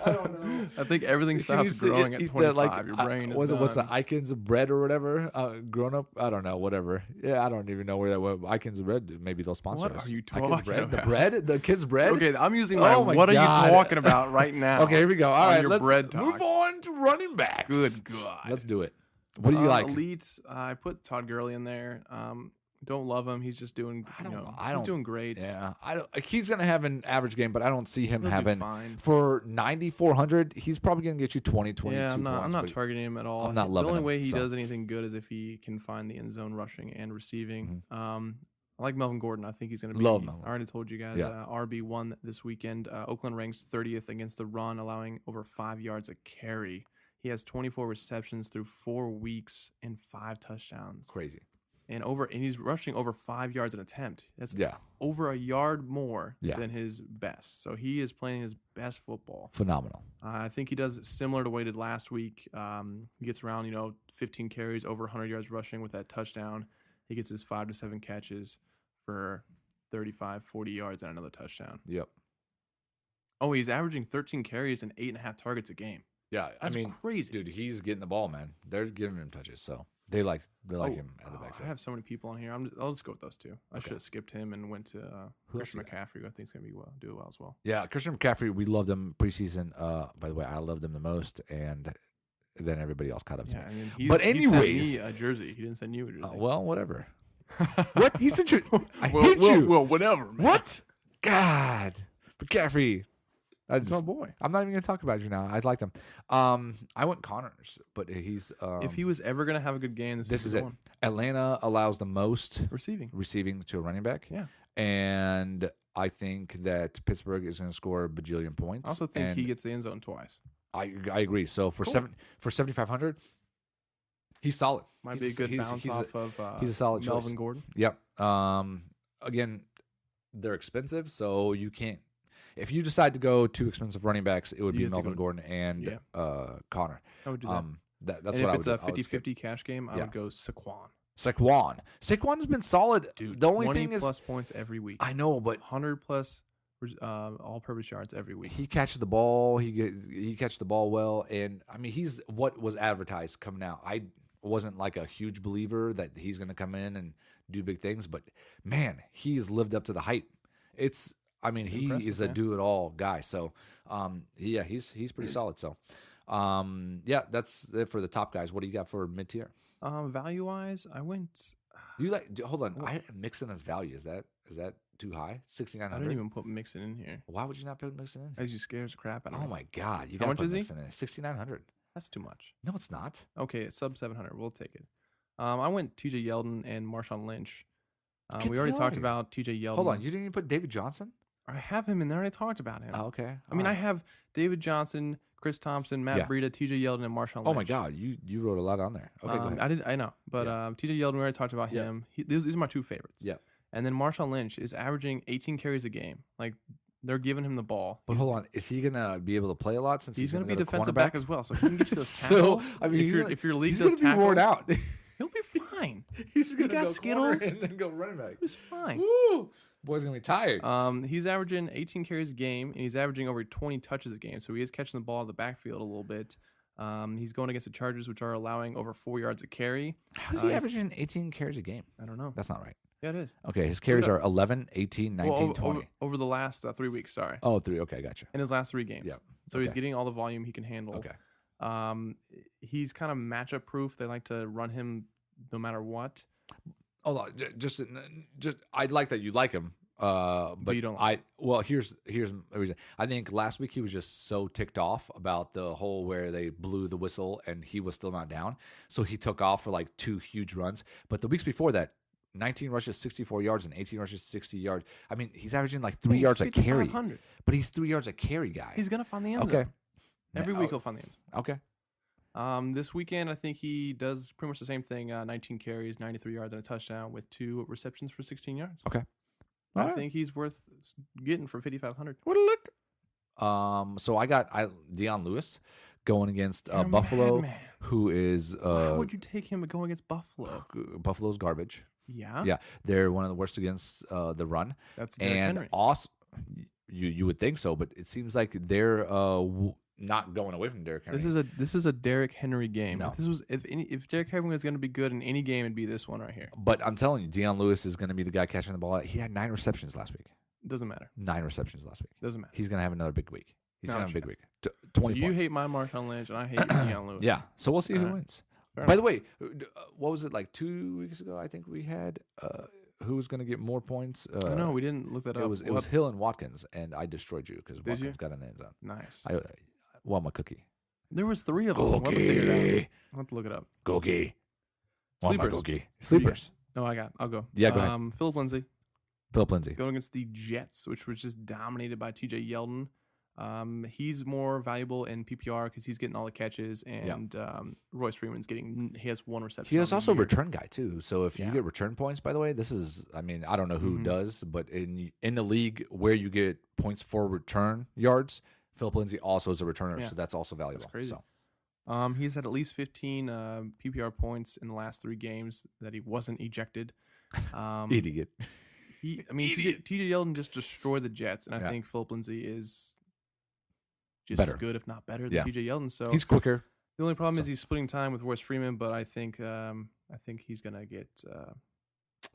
I don't know. I think everything stops growing at 25. Your brain is what's the done. Icons of bread or whatever? Grown up? I don't know. Whatever. Yeah, I don't even know where that went. Icons of bread. Maybe they'll sponsor What us. are you Icons talking bread? The about? bread? The kids' bread? Okay, I'm using my, Oh my what God. are you talking about right now? Okay, here we go. All on right, your let's bread talk. move on to running backs. Good God. Let's do it. What do you like? Elites, I put Todd Gurley in there. Don't love him. He's just doing, he's doing great. Yeah, I don't. He's gonna have an average game, but I don't see him He'll do having fine. for 9,400. He's probably gonna get you 20, 22 Yeah, I'm not points, but targeting him at all. I'm not The loving only him, way he so. does anything good is if he can find the end zone rushing and receiving. Mm-hmm. I like Melvin Gordon. I think he's going to be. Love Melvin. I already told you guys. Yeah. RB1 this weekend. Oakland ranks 30th against the run, allowing over 5 yards a carry. He has 24 receptions through 4 weeks and 5 touchdowns. Crazy. And he's rushing over 5 yards an attempt. That's Yeah, over a yard more Yeah. than his best. So he is playing his best football. phenomenal. I think he does similar to what he did last week. He gets around, 15 carries, over 100 yards rushing with that touchdown. He gets his 5 to 7 catches for 35, 40 yards and another touchdown. Yep. Oh, he's averaging 13 carries and 8.5 targets a game. Yeah, That's I mean, crazy. dude, he's getting the ball, man. They're giving him touches, so they like him at the I backfield. have so many people on here. I'll just go with those two. I should have skipped him and went to Who else Christian you got? McCaffrey, who I think is going to do well as well. Yeah, Christian McCaffrey, we loved him preseason. By the way, I loved him the most, and then everybody else caught up to Yeah, me. I mean, But he anyways- sent me a jersey. He didn't send you a jersey. Well, whatever. What? He's a I well, hate you. Well, whatever, man. What? God, McCaffrey. It's my boy. I'm not even gonna talk about you now. I liked him. I went Connors, but he's. If he was ever going to have a good game, this is the it. one. Atlanta allows the most Receiving. to a running back. Yeah. And I think that Pittsburgh is going to score a bajillion points. I also think and he gets the end zone twice. I agree. So for Cool. for 7,500, he's solid. Might be a good bounce off of he's a solid Melvin choice. Gordon. Yep. Again, they're expensive, so you can't. If you decide to go 2 expensive running backs, it would You be have to Melvin go- Gordon and Connor. I would do that. That's and what if it's I a would. I would skip. 50-50 cash game, I Yeah. would go Saquon. Saquon has been solid. Dude, the only 20 thing is, plus points every week. I know, but 100 plus all-purpose yards every week. he catches the ball. He catches the ball well, and I mean, he's what was advertised coming out. I wasn't like a huge believer that he's going to come in and do big things, but man, he's lived up to the hype. He is a do-it-all guy. So, yeah, he's pretty solid. So, yeah, that's it for the top guys. What do you got for mid-tier? Value-wise, I went. Hold on. I Mixon as value. Is that too high? I 6,900. didn't even put Mixon in here. Why would you not put Mixon in? As he scares the crap out of Oh me. my God! You How got much put is he? Mixon in. 6,900. That's too much. No, it's not. Okay, it's sub 700. We'll take it. I went T.J. Yeldon and Marshawn Lynch. Get We the already hell talked outta here. about T.J. Yeldon. Hold on. You didn't even put David Johnson? I have him in there. I already talked about him. Oh, okay. I mean, I have David Johnson, Chris Thompson, Matt Yeah. Breida, TJ Yeldon, and Marshawn Lynch. Oh my God, you wrote a lot on there. Okay, go ahead. I know, but TJ Yeldon, we already talked about Yeah. him. These are my 2 favorites. Yeah. And then Marshawn Lynch is averaging 18 carries a game. Like, they're giving him the ball. But hold on, is he gonna be able to play a lot since He's going to be gonna defensive cornerback back as well, so he can get you those So, tackles. I mean, if your league he's does gonna be worn tackles, out. he'll be fine. He's gonna got go Skittles. corner and then go running back. He's fine. Woo! Boy's gonna be tired. He's averaging 18 carries a game, and he's averaging over 20 touches a game. So he is catching the ball out of the backfield a little bit. He's going against the Chargers, which are allowing over 4 yards a carry. How's he averaging 18 carries a game? I don't know. That's not right. Yeah, it is. Okay, his carries are 11, 18, 19, 20. Over the last 3 weeks, sorry. Oh, 3. Okay, gotcha. In his last 3 games. Yeah. So he's getting all the volume he can handle. Okay. He's kind of matchup proof. They like to run him no matter what. Hold on, just I like that you like him. But you don't like here's the reason. I think last week he was just so ticked off about the whole where they blew the whistle and he was still not down. So he took off for like 2 huge runs. But the weeks before that, 19 rushes, 64 yards, and 18 rushes, 60 yards. I mean, he's averaging like 3 yards a carry. But he's 3 yards a carry guy. He's gonna find the end zone. Okay. Every week he'll find the end zone. Okay. This weekend, I think he does pretty much the same thing. 19 carries, 93 yards, and a touchdown with 2 receptions for 16 yards. Okay. I think he's worth getting for 5,500. What a look. So I got Deion Lewis going against Buffalo, madman. who is Why would you take him going against Buffalo? Buffalo's garbage. Yeah, Yeah, they're one of the worst against the run. that's Derrick Henry. Also, you would think so, but it seems like they're not going away from Derrick Henry. This is a Derrick Henry game. No. If Derrick Henry was going to be good in any game, it'd be this one right here. But I'm telling you, Deion Lewis is going to be the guy catching the ball. He had 9 receptions last week. Doesn't matter. 9 receptions last week. Doesn't matter. He's going to have another big week. He's No going to have a big chance. week. So 20 you points. hate my Marshawn Lynch, and I hate your Deion Lewis. Yeah. So we'll see who Alright. wins. Fair By enough. the way, what was it like 2 weeks ago? I think we had who was going to get more points. I know we didn't look that up. It was Hill and Watkins, and I destroyed you because Watkins you? got in the end zone. Nice. I want my cookie. There was 3 of them. We'll have to figure it out. I'll have to look it up. Cookie. Want my Sleepers. cookie. Sleepers. No, I'll go. Yeah, go ahead. Philip Lindsay Philip Lindsay. going against the Jets, which was just dominated by TJ Yeldon. He's more valuable in PPR because he's getting all the catches, and Royce Freeman's he has 1 reception. He is on the also a year. return guy too. So if you Yeah. get return points, by the way, this is I don't know who Mhm. does, but in the league where you get points for return yards, Philip Lindsay also is a returner, Yeah. so that's also valuable. That's crazy. So, He's had at least 15 PPR points in the last 3 games that he wasn't ejected. idiot. TJ Yeldon just destroyed the Jets, and I Yeah. think Philip Lindsay is just Better. as good, if not better, than Yeah. TJ Yeldon. So He's quicker. the only problem is so- he's splitting time with Royce Freeman, but I think he's gonna get.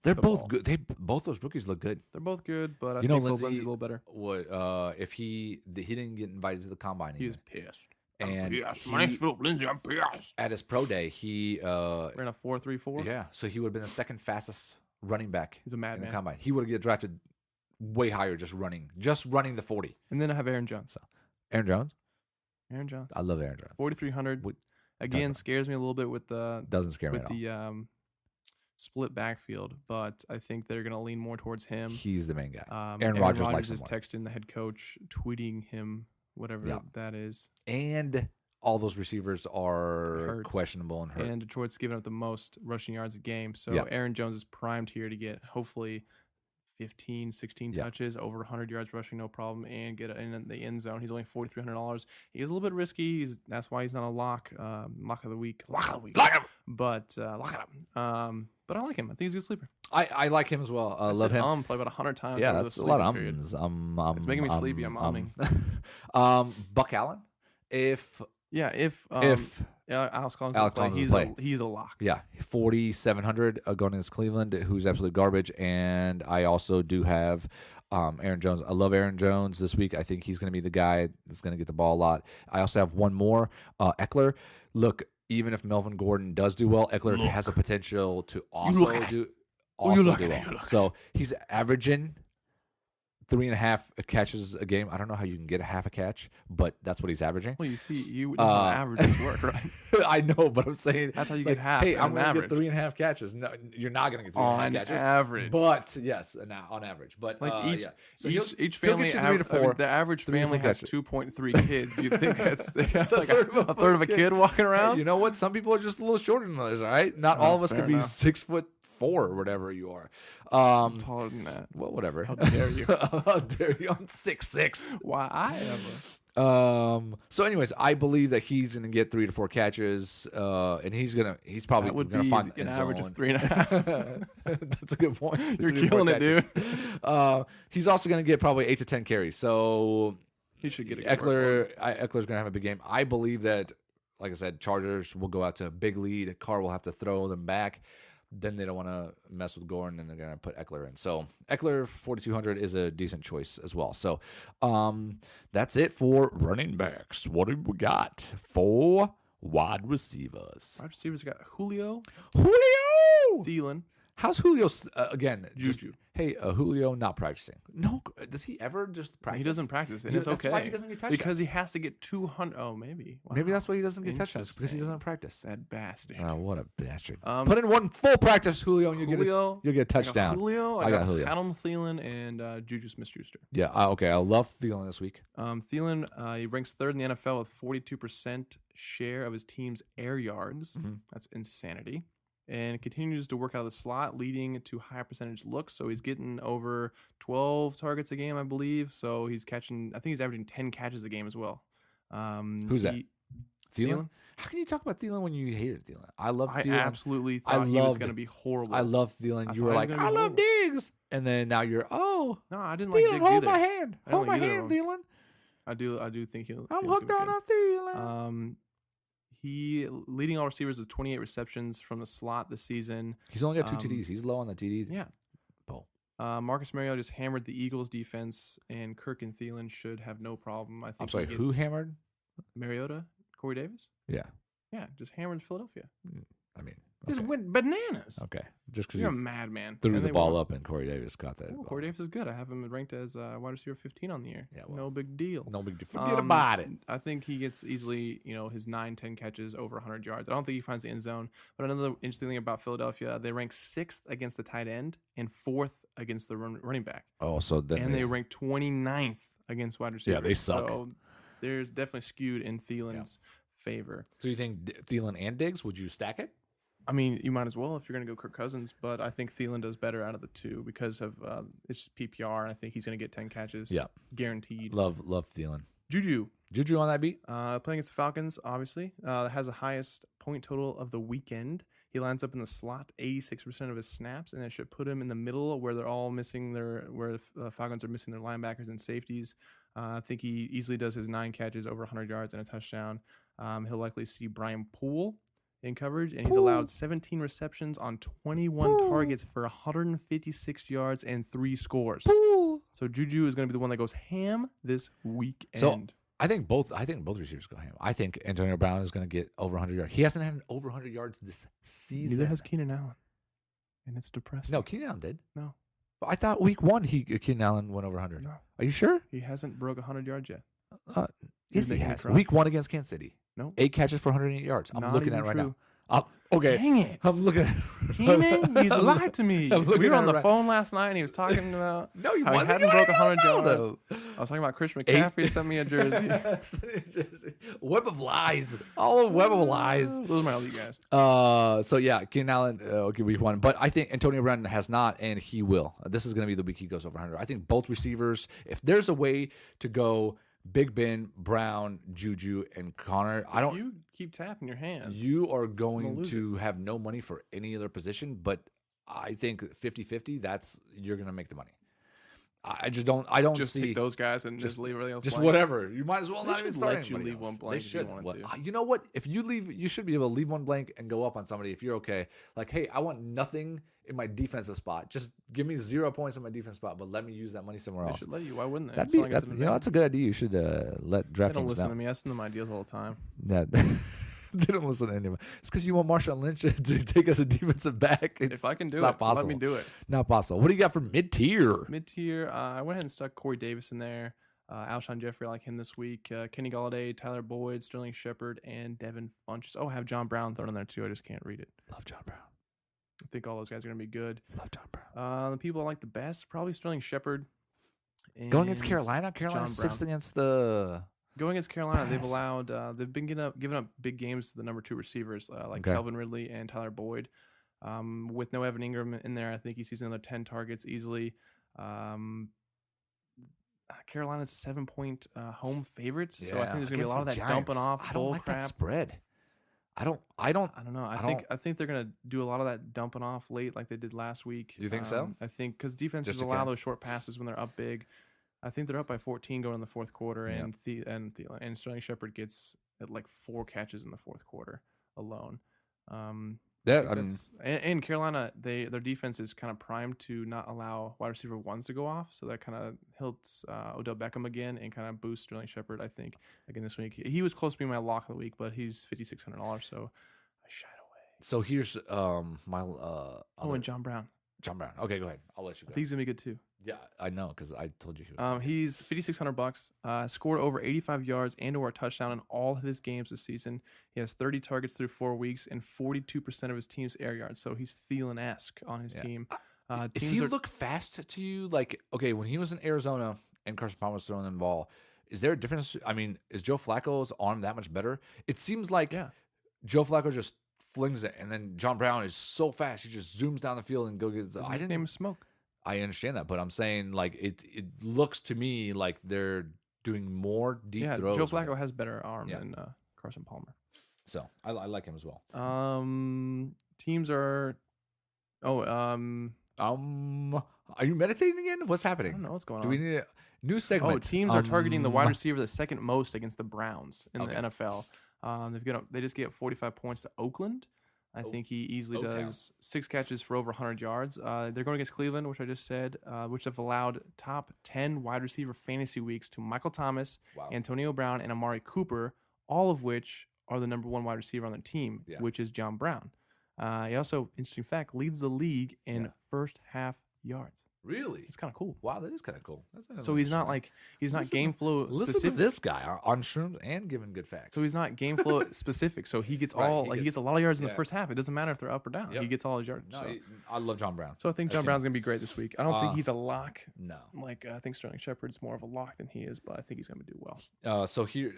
They're the both ball. good. Both those rookies look good. They're both good, but I You know, think Philip Lindsay- Lindsay's a little better. What if he didn't get invited to the combine? He either. is pissed. And My name's Philip Lindsay. I'm pissed. at his pro day, he Ran a 4.34. yeah, so he would have been the second fastest running back He's a in the madman. combine. He would get drafted way higher just running the 40. And then I have Aaron Jones. Aaron Jones, Aaron Jones, I love Aaron Jones. 4,300. What- Again, about it. scares me a little bit with the Doesn't scare me at all. split backfield, but I think they're going to lean more towards him. He's the main guy. Aaron Aaron Rodgers Rodgers likes him is more. texting the head coach, tweeting him, whatever Yeah. that is. And all those receivers are Hurt. questionable and hurt. And Detroit's giving up the most rushing yards a game. So Yeah. Aaron Jones is primed here to get hopefully 15, 16 Yeah. touches, over 100 yards rushing, no problem, and get in the end zone. He's only $4,300. He is a little bit risky. That's why he's not a lock of the week. Lock of the week. Lock him! But lock it up. But I like him. I think he's a good sleeper. I like him as well. I love said him. Probably about 100 times. Yeah, over that's the a lot of sleeping period. ums. It's making me sleepy. I'm umming. Buck Allen. If Yeah, if Alex Collins Alex doesn't Collins play, doesn't play. he's a lock. yeah, 4,700 going against Cleveland, who's absolute garbage. And I also do have Aaron Jones. I love Aaron Jones this week. I think he's going to be the guy that's going to get the ball a lot. I also have one more, Eckler. Look, even if Melvin Gordon does do well, Eckler has the potential to also look at do you look well. at it. So he's averaging 3.5 catches a game. I don't know how you can get a half a catch, but that's what he's averaging. Well, you see, you know how averages work, right? I know, but I'm saying That's how you get half. Hey, I'm going to get 3.5 catches. No, you're not going to get 3.5 on catches. average. But yes, on average. But Like so each family, he'll get you 3 to 4. the average 3 to 4 family has catches. 2.3 kids. You think that's like a a third of a kid walking around? Hey, you know what? Some people are just a little shorter than others. All right, not all of us fair can be enough. 6'4" or whatever you are. I'm taller than that. Well, whatever. How dare you? How dare you? I'm 6'6". Why I ever? So anyways, I believe that he's going to get 3 to 4 catches, and he's probably That would going to be find an end average zone. of 3.5. That's a good point. You're 3 to 4 killing it, dude. catches. He's also going to get probably 8 to 10 carries. So He should get a good workload. Eckler's going to have a big game. I believe that, like I said, Chargers will go out to a big lead. Carr will have to throw them back. Then they don't want to mess with Gordon, and they're going to put Eckler in. So Eckler 4,200 is a decent choice as well. So that's it for running backs. What have we got for wide receivers? Wide receivers got Julio, Julio! Thielen, How's Julio, again, Juju. Hey, Julio not practicing. No, does he ever just practice? He doesn't practice, and Yeah, it's that's okay. why he doesn't get touchdowns. Because he has to get 200. Oh, maybe. Wow. Maybe that's why he doesn't get touchdowns, because he Interesting. doesn't practice. That bastard. Oh, what a bastard. Put in one full practice, Julio, and Julio, you'll get a I got touchdown. Julio, I got Julio. Adam Thielen, and Juju Smith-Schuster. Yeah, okay. I love Thielen this week. Thielen, he ranks third in the NFL with 42% share of his team's air yards. Mm-hmm. That's insanity. And continues to work out of the slot, leading to higher percentage looks. So he's getting over 12 targets a game, I believe. So he's catching, I think he's averaging 10 catches a game as well. Who's that? Thielen? How can you talk about Thielen when you hated Thielen? I love Thielen. I absolutely thought he was going to be horrible. I love Thielen. You were thought like, he was gonna I be love horrible. Diggs. And then now you're, No, I didn't like Thielen, Diggs hold either. my hand. I don't Hold my like either hand, of 'em. Thielen. I do think he'll. I'm Thielen's hooked gonna on be a good. Thielen. He leading all receivers with 28 receptions from the slot this season. He's only got 2 TDs. He's low on the TD. Yeah. Bowl. Marcus Mariota just hammered the Eagles defense, and Kirk and Thielen should have no problem. I think. I'm sorry, he who gets hammered? Mariota? Corey Davis? Yeah. Yeah, just hammered Philadelphia. I mean, Just okay. went bananas. Okay. Just because You're a you madman. threw And the they ball won. up and Corey Davis caught that. Oh, ball. Corey Davis is good. I have him ranked as wide receiver 15 on the year. Yeah, well, no big deal. No big deal. Forget about it. I think he gets easily, his 9-10 catches over 100 yards. I don't think he finds the end zone. But another interesting thing about Philadelphia, they rank 6th against the tight end and 4th against the running back. Oh, so then And they rank 29th against wide receivers. Yeah, they suck. So there's definitely skewed in Thielen's favor. So you think Thielen and Diggs? Would you stack it? I mean, you might as well if you're going to go Kirk Cousins, but I think Thielen does better out of the two because of it's just PPR, and I think he's going to get 10 catches. Yeah, guaranteed. Love Thielen. Juju on that beat. playing against the Falcons, obviously, has the highest point total of the weekend. He lines up in the slot 86% of his snaps, and that should put him in the middle where they're all missing where the Falcons are missing their linebackers and safeties. I think he easily does his 9 catches over 100 yards and a touchdown. He'll likely see Brian Poole in coverage, and he's allowed 17 receptions on 21 targets for 156 yards and 3 scores. So Juju is going to be the one that goes ham this weekend. So I think both receivers go ham. I think Antonio Brown is going to get over 100 yards. He hasn't had over 100 yards this season. Neither has Keenan Allen, and it's depressing. No, Keenan Allen did. No. But I thought week 1 Keenan Allen went over 100. No. Are you sure? He hasn't broke 100 yards yet. Yes, he making a has. try. Week 1 against Kansas City. No. 8 catches for 108 yards. I'm Not looking even at it right true. now. Okay. Dang it. I'm looking at Keenan, you lied to me. I'm looking We were at on it the right- phone last night, and he was talking about No, he how he wasn't. hadn't You broken don't 100 know, yards. though. I was talking about Chris McCaffrey sent me a jersey. Web of lies. All a web of lies. Those are my LD guys. So yeah, Keenan Allen, okay, week 1. But I think Antonio Brown has not, and he will. This is going to be the week he goes over 100. I think both receivers, if there's a way to go Big Ben, Brown, Juju, and Connor, If you keep tapping your hands. you are I'm going gonna lose to have no money for any other position. But I think 50-50, you're going to make the money. I don't Just see take those guys and just leave everything else just blank. whatever. You might as well They not even should start let you anybody leave else. one blank They if you should. wanted to. You know what? If you leave, you should be able to leave one blank and go up on somebody if you're okay. Like, hey, I want nothing in my defensive spot. Just give me 0 points in my defense spot, but let me use that money somewhere They else. should let you. Why wouldn't they? That'd As be long as it's an that's a good idea. You should let They don't DraftKings listen know. to me. I send them ideas all the time. That They don't listen to anyone. It's because you want Marshawn Lynch to take us a defensive back. If I can do not it, possible. let me do it. Not possible. What do you got for mid-tier? Mid-tier, I went ahead and stuck Corey Davis in there. Alshon Jeffrey, I like him this week. Kenny Galladay, Tyler Boyd, Sterling Shepard, and Devin Funchess. Oh, I have John Brown thrown in there too. I just can't read it. Love John Brown. I think all those guys are going to be good. Love John Brown. The people I like the best, probably Sterling Shepard. Going against Carolina? Carolina's sixth against the... Going against Carolina, Pass. they've allowed, they've been giving up big games to the number 2 receivers, like Calvin Ridley and Tyler Boyd. With no Evan Ingram in there, I think he sees another 10 targets easily. Carolina's 7-point home favorite, so I think there's gonna be a lot of that dumping off. I don't like crap. that spread. I don't know. I think they're gonna do a lot of that dumping off late, like they did last week. You think so? I think because defenses Just allow those short passes when they're up big. I think they're up by 14 going in the fourth quarter, and Sterling Shepard gets like 4 catches in the fourth quarter alone. And Carolina, their defense is kind of primed to not allow wide receiver ones to go off, so that kind of helps Odell Beckham again and kind of boosts Sterling Shepard. I think again this week he was close to being my lock of the week, but he's $5,600, so I shied away. So here's my and John Brown. John Brown. Okay, go ahead. I'll let you go. I think he's gonna be good too. Yeah, I know because I told you he was. He's $5,600. Scored over 85 yards and/or a touchdown in all of his games this season. He has 30 targets through 4 weeks and 42% of his team's air yards. So he's Thielen-esque on his team. Does he look fast to you? Like, okay, when he was in Arizona and Carson Palmer was throwing the ball, is there a difference? I mean, is Joe Flacco's arm that much better? It seems like Joe Flacco just flings it, and then John Brown is so fast he just zooms down the field and gets. I didn't name smoke. I understand that, but I'm saying like it looks to me like they're doing more deep throws. Joe Flacco has better arm than Carson Palmer. So I like him as well. Teams are. Are you meditating again? What's happening? I don't know what's going on. Do we need a new segment? Oh, teams are targeting the wide receiver the second most against the Browns in the NFL. They just gave 45 points to Oakland. I think he easily does 6 catches for over 100 yards. They're going against Cleveland, which I just said, which have allowed top 10 wide receiver fantasy weeks to Michael Thomas, Antonio Brown, and Amari Cooper, all of which are the number 1 wide receiver on their team, which is John Brown. He also, interesting fact, leads the league in first half yards. Really? It's kind of cool. Wow, that is kind of cool. So he's not game flow specific. Listen to this guy on shrooms and giving good facts. So he's not game flow specific. So he gets he gets a lot of yards in the first half. It doesn't matter if they're up or down. He gets all his yards. No, I love John Brown. So I think John Brown's gonna be great this week. I don't think he's a lock. No, I think Sterling Shepard's more of a lock than he is, but I think he's gonna do well. So here,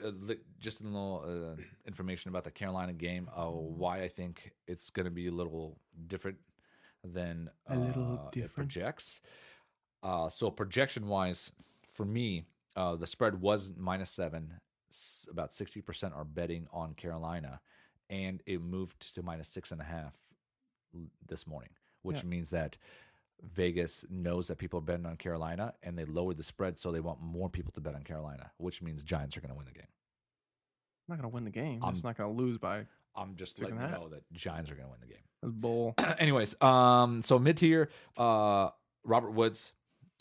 just a little information about the Carolina game. Why I think it's gonna be a little different than it projects. So projection wise, for me, the spread was -7. About 60% are betting on Carolina, and it moved to -6.5 this morning, which means that Vegas knows that people are betting on Carolina, and they lowered the spread, so they want more people to bet on Carolina, which means Giants are going to win the game. I'm not going to win the game. I'm just not going to lose by. I'm just letting you know that Giants are going to win the game. That's bull. Anyways, so mid tier, Robert Woods,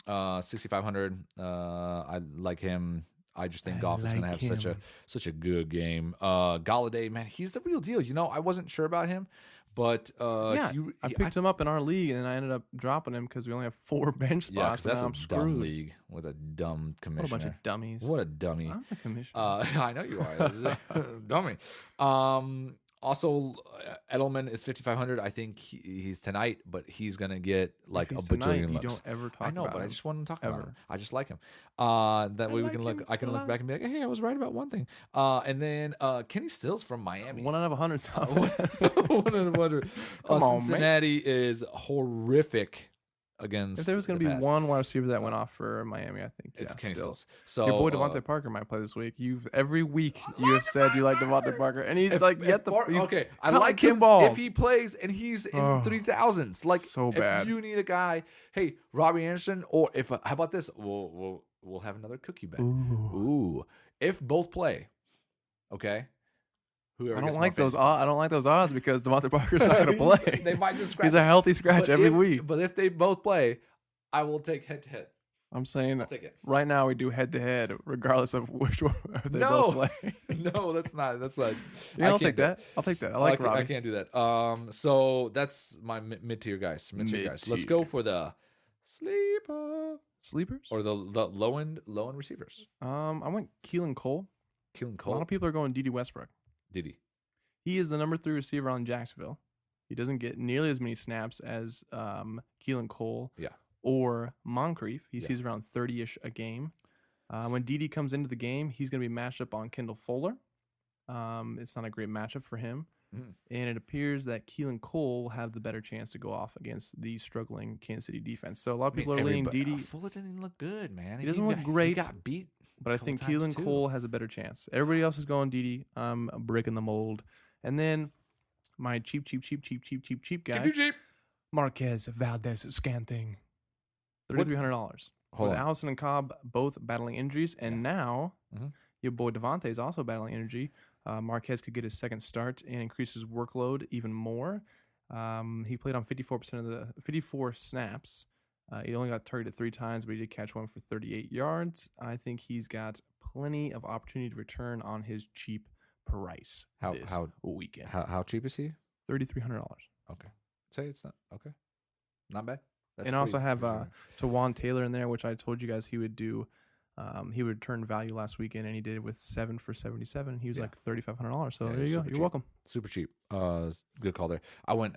6,500. I like him. I just think Goff is going to have such a good game. Galladay, man, he's the real deal. You know, I wasn't sure about him, but I picked him up in our league, and I ended up dropping him because we only have 4 bench spots. Yeah, because that's I'm a screwed. dumb league with a dumb commissioner. What a bunch of dummies. What a dummy. I'm the commissioner. I know you are. Dummy. Also, Edelman is 5,500. I think he's tonight, but he's gonna get like a bajillion looks. You don't ever talk. I know, about but him. I just want to talk Ever. about him. I just like him. That way we can look. I can look back and be like, hey, I was right about one thing. And then Kenny Stills from Miami. 1 out of 100. 1 out of 100. Cincinnati is horrific against. If there was going to be one wide receiver that went off for Miami, I think it's Kenny Stills. So your boy Devontae Parker might play this week. Every week you have said you like Devontae Parker, and he's okay. I like him if he plays and he's in 3,000s. Like so bad. If you need a guy, hey, Robbie Anderson, or if how about this? We'll have another cookie bet. Ooh. If both play, okay. I don't like those odds because Devontae Parker's not going to play. They might just scratch. He's a healthy scratch every week. But if they both play, I will take head to head. I'm saying I'll take it. right now we do head to head, regardless of which one they No. both play. No, that's not. Yeah, I'll take that. I'll take that. I like Robbie. I can't do that. So that's my mid tier guys. Let's go for the Sleepers or the low end receivers. I went Keelan Cole. Keelan A lot Cole. of people are going Dede Westbrook. Diddy. He is the number 3 receiver on Jacksonville. He doesn't get nearly as many snaps as Keelan Cole Yeah. or Moncrief. He sees around 30-ish a game. When Dede comes into the game, he's going to be matched up on Kendall Fuller. It's not a great matchup for him. Mm. And it appears that Keelan Cole will have the better chance to go off against the struggling Kansas City defense. So a lot of people are leaning Dede. Fuller didn't look good, man. He doesn't look great. He got beat. But I think Keelan Cole has a better chance. Everybody else is going Dede. I'm breaking the mold. And then my cheap guy, Cheap. Marquez Valdez-Scantling, $3,300. Hold With on. Allison and Cobb both battling injuries, and now Mhm. your boy Devontae is also battling injury. Marquez could get his second start and increase his workload even more. He played on 54% of the 54 snaps. He only got targeted 3 times, but he did catch one for 38 yards. I think he's got plenty of opportunity to return on his cheap price this weekend. How cheap is he? $3,300. Okay. Say it's not okay. Not bad. That's And I also pretty- have pretty Tawan Taylor in there, which I told you guys he would do. He would return value last weekend, and he did it with 7 for 77. And he was like $3,500. So Yeah, there you go. super You're cheap. welcome. super cheap. Good call there. I went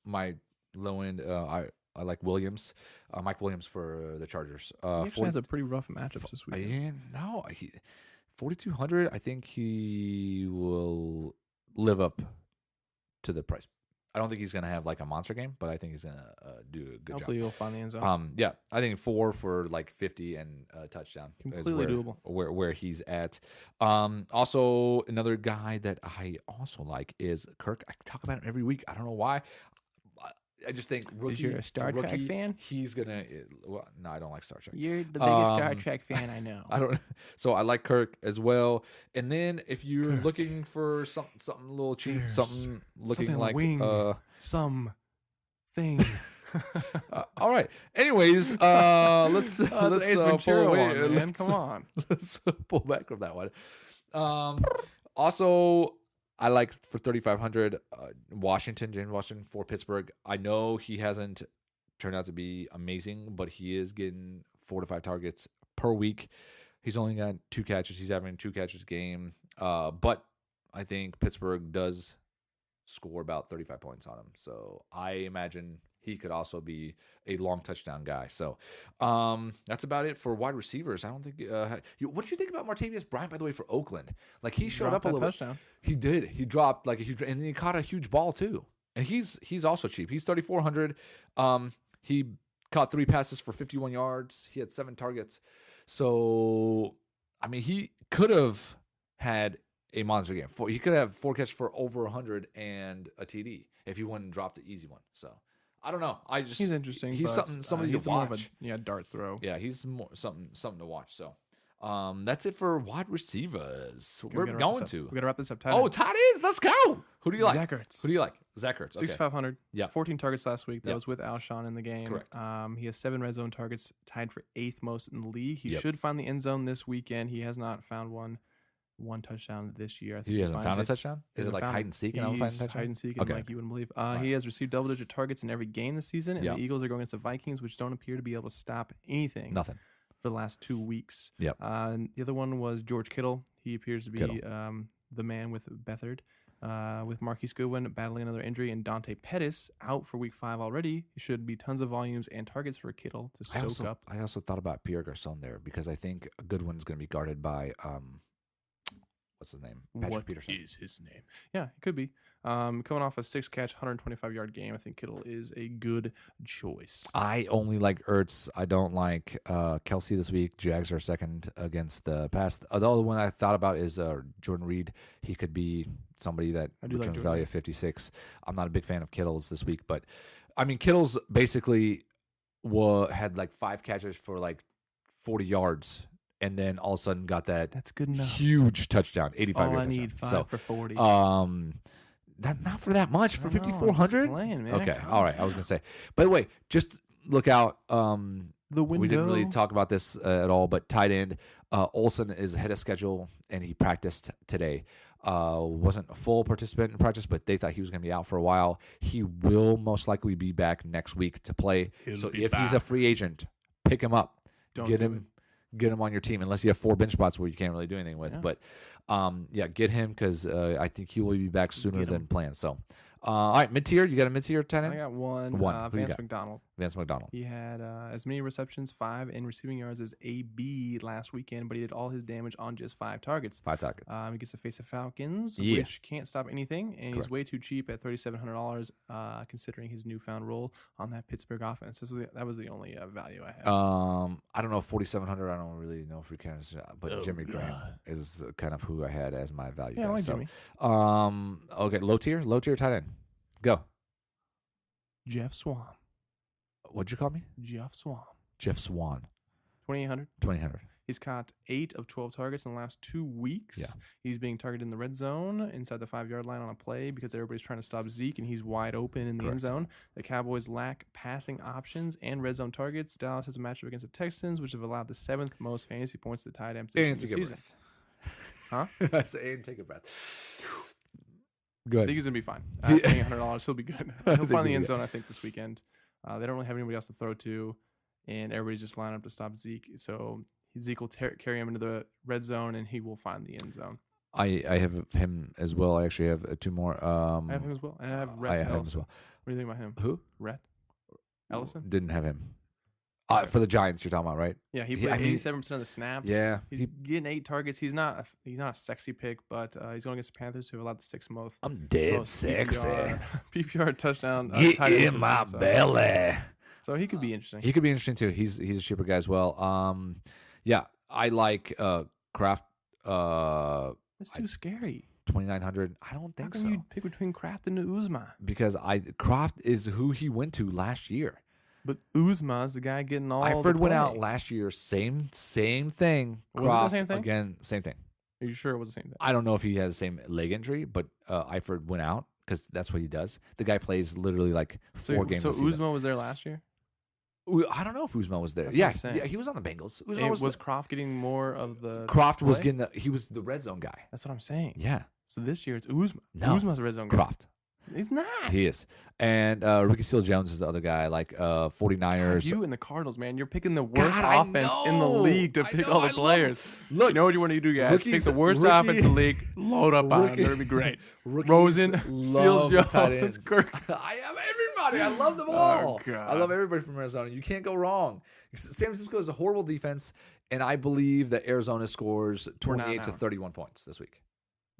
my low end. I like Williams, Mike Williams for the Chargers. He actually has a pretty rough matchup this weekend. Yeah, no, 4,200. I think he will live up to the price. I don't think he's gonna have like a monster game, but I think he's gonna do a good Hopefully job. you'll find the end zone. Yeah, I think 4 for like 50 and a touchdown. is Completely doable. Where he's at. Also, another guy that I also like is Kirk. I talk about him every week. I don't know why. I just think rookie. Is you a Star to Trek rookie, fan? He's gonna. Well, no, I don't like Star Trek. You're the biggest Star Trek fan I know. I don't. So I like Kirk as well. And then if you're looking for something a little cheap, There's something looking something like wing. Something. all right. Anyways, let's Ace Ventura pull away. one, man. Let's- Come on. Let's pull back from that one. Also, I like for 3,500 James Washington for Pittsburgh. I know he hasn't turned out to be amazing, but he is getting 4 to 5 targets per week. He's only got 2 catches. He's having 2 catches a game. But I think Pittsburgh does score about 35 points on him. So I imagine he could also be a long touchdown guy. So that's about it for wide receivers. I don't think. What did you think about Martavius Bryant, by the way, for Oakland? Like he showed up a little touchdown. He did. He dropped like a huge, and then he caught a huge ball too. And he's also cheap. He's 3,400. He caught 3 passes for 51 yards. He had 7 targets. So I mean, he could have had a monster game. He could have 4 catches for over 100 and a TD if he wouldn't drop the easy one. So I don't know. He's interesting. He's but, somebody he's to more watch. of a dart throw. Yeah, he's more something to watch. So that's it for wide receivers. We're going to. We got to wrap this up. Oh, tight ends. Let's go. Who do you like? Zach Ertz. Who do you like? Zach Ertz. Okay. 6,500. Yeah. 14 targets last week. That Yep. was with Alshon in the game. Correct. He has 7 red zone targets, tied for 8th most in the league. He Yep. should find the end zone this weekend. He has not found one touchdown this year. I think He hasn't finds found a it. touchdown? Is it Hasn't like found hide and seek and I'm finding He's touchdown? hide and seek, and Okay. like you wouldn't believe. Right. He has received double-digit targets in every game this season, and Yeah. the Eagles are going against the Vikings, which don't appear to be able to stop anything Nothing. for the last 2 weeks. Yep. And the other one was George Kittle. He appears to be Kittle. the man with Beathard. With Marquise Goodwin battling another injury and Dante Pettis out for week 5 already, it should be tons of volumes and targets for Kittle to soak up. I also thought about Pierre Garçon there because I think a good one's going to be guarded by what's his name? Patrick What Peterson. is his name? Yeah, it could be. Coming off a 6-catch, 125-yard game, I think Kittle is a good choice. I only like Ertz. I don't like Kelsey this week. Jags are second against the pass. The other one I thought about is Jordan Reed. He could be somebody that I do like returns Jordan value Reed. at 56. I'm not a big fan of Kittle's this week, but I mean Kittle's basically had like 5 catches for like 40 yards, and then all of a sudden got that That's good enough. huge touchdown, 85 All I yard need, touchdown. 5 for 40. Not for that much for I know, I'm just 5,400. playing, man. Okay, Calm all right. I was down. gonna say, by the way, just look out. the window. We didn't really talk about this at all, but tight end Olsen is ahead of schedule, and he practiced today. Wasn't a full participant in practice, but they thought he was going to be out for a while. He will most likely be back next week to play. So if he's a free agent, pick him up. Get him on your team, unless you have 4 bench spots where you can't really do anything with. Yeah. But get him, because I think he will be back sooner than planned. So, all right, mid-tier. You got a mid-tier tight end? I got one. Vance McDonald. Vance McDonald. He had as many receptions, 5, and receiving yards as AB last weekend, but he did all his damage on just 5 targets. 5 targets. He gets to face the Falcons, which can't stop anything, and he's way too cheap at $3,700, considering his newfound role on that Pittsburgh offense. That was the only value I had. I don't know, 4,700. I don't really know if we can, but Jimmy Graham is kind of who I had as my value. Yeah, I like Jimmy. Okay, low tier tight end. Go. Jeff Swan. What'd you call me? Jeff Swan. 2,800. 2,800. He's caught 8 of 12 targets in the last 2 weeks. Yeah. He's being targeted in the red zone inside the 5-yard line on a play because everybody's trying to stop Zeke, and he's wide open in the end zone. The Cowboys lack passing options and red zone targets. Dallas has a matchup against the Texans, which have allowed the 7th most fantasy points to the tight end position this season. Huh? I say, and take a breath. Good. I think he's going to be fine. Paying $100, he'll be good. He'll find the end zone, I think, this weekend. They don't really have anybody else to throw to, and everybody's just lining up to stop Zeke. So Zeke will carry him into the red zone, and he will find the end zone. I have him as well. I actually have 2 more. I have him as well. And I have Rhett him as well. What do you think about him? Who? Rhett Ellison? Didn't have him. For the Giants, you're talking about, right? Yeah, he played 87% of the snaps. Yeah. He's getting 8 targets. He's not a sexy pick, but he's going against the Panthers, who have allowed the 6th most. I'm dead sexy. PPR touchdown. Get in my belly. So he could be interesting. He could be interesting, too. He's a cheaper guy as well. Yeah, I like Kraft. It's too scary. 2,900. I don't think so. How come you pick between Kraft and Uzma? Because Kraft is who he went to last year. But Uzma is the guy getting all Eifert went out last year. Same thing. Was it the same thing? Again, same thing. Are you sure it was the same thing? I don't know if he has the same leg injury, but Eifert went out because that's what he does. The guy plays literally like 4 games a season. So Uzma was there last year? I don't know if Uzma was there. That's yeah, he was on the Bengals. Was Kraft getting more of the Kraft was getting he was the red zone guy. That's what I'm saying. Yeah. So this year it's Uzma. No. Uzma's a red zone guy. Kraft. He's not. He is. And Ricky Seals-Jones is the other guy, like 49ers. You and the Cardinals, man. You're picking the worst offense in the league to pick all the players. Look, you know what you want to do, guys? Pick the worst offense in the league, load up on them. It'll be great. Rosen, Seals-Jones, Kirk. I have everybody. I love them all. I love everybody from Arizona. You can't go wrong. San Francisco is a horrible defense, and I believe that Arizona scores 28 to 31 points this week.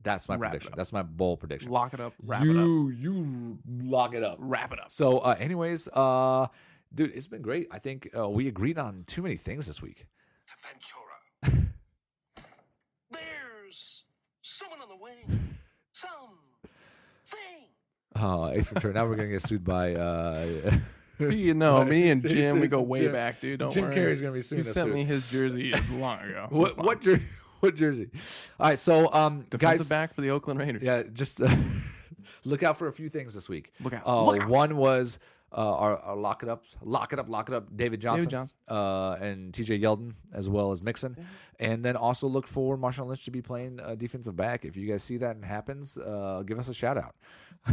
That's my prediction. That's my bold prediction. Lock it up. Wrap it up. You lock it up. Wrap it up. So, anyways, dude, it's been great. I think we agreed on too many things this week. Ventura. There's someone on the wing. Something. Ace Ventura. Now we're gonna get sued by. You know, me and Jim, we go way back, dude. Don't Jim worry. Carrey's gonna be suing us. He sent me his jersey long ago. What jersey? What jersey? All right, so defensive guys, back for the Oakland Raiders. Yeah, just look out for a few things this week. Look out. One was our lock it up, David Johnson. And TJ Yeldon, as well as Mixon. Yeah. And then also look for Marshawn Lynch to be playing defensive back. If you guys see that and happens, give us a shout out.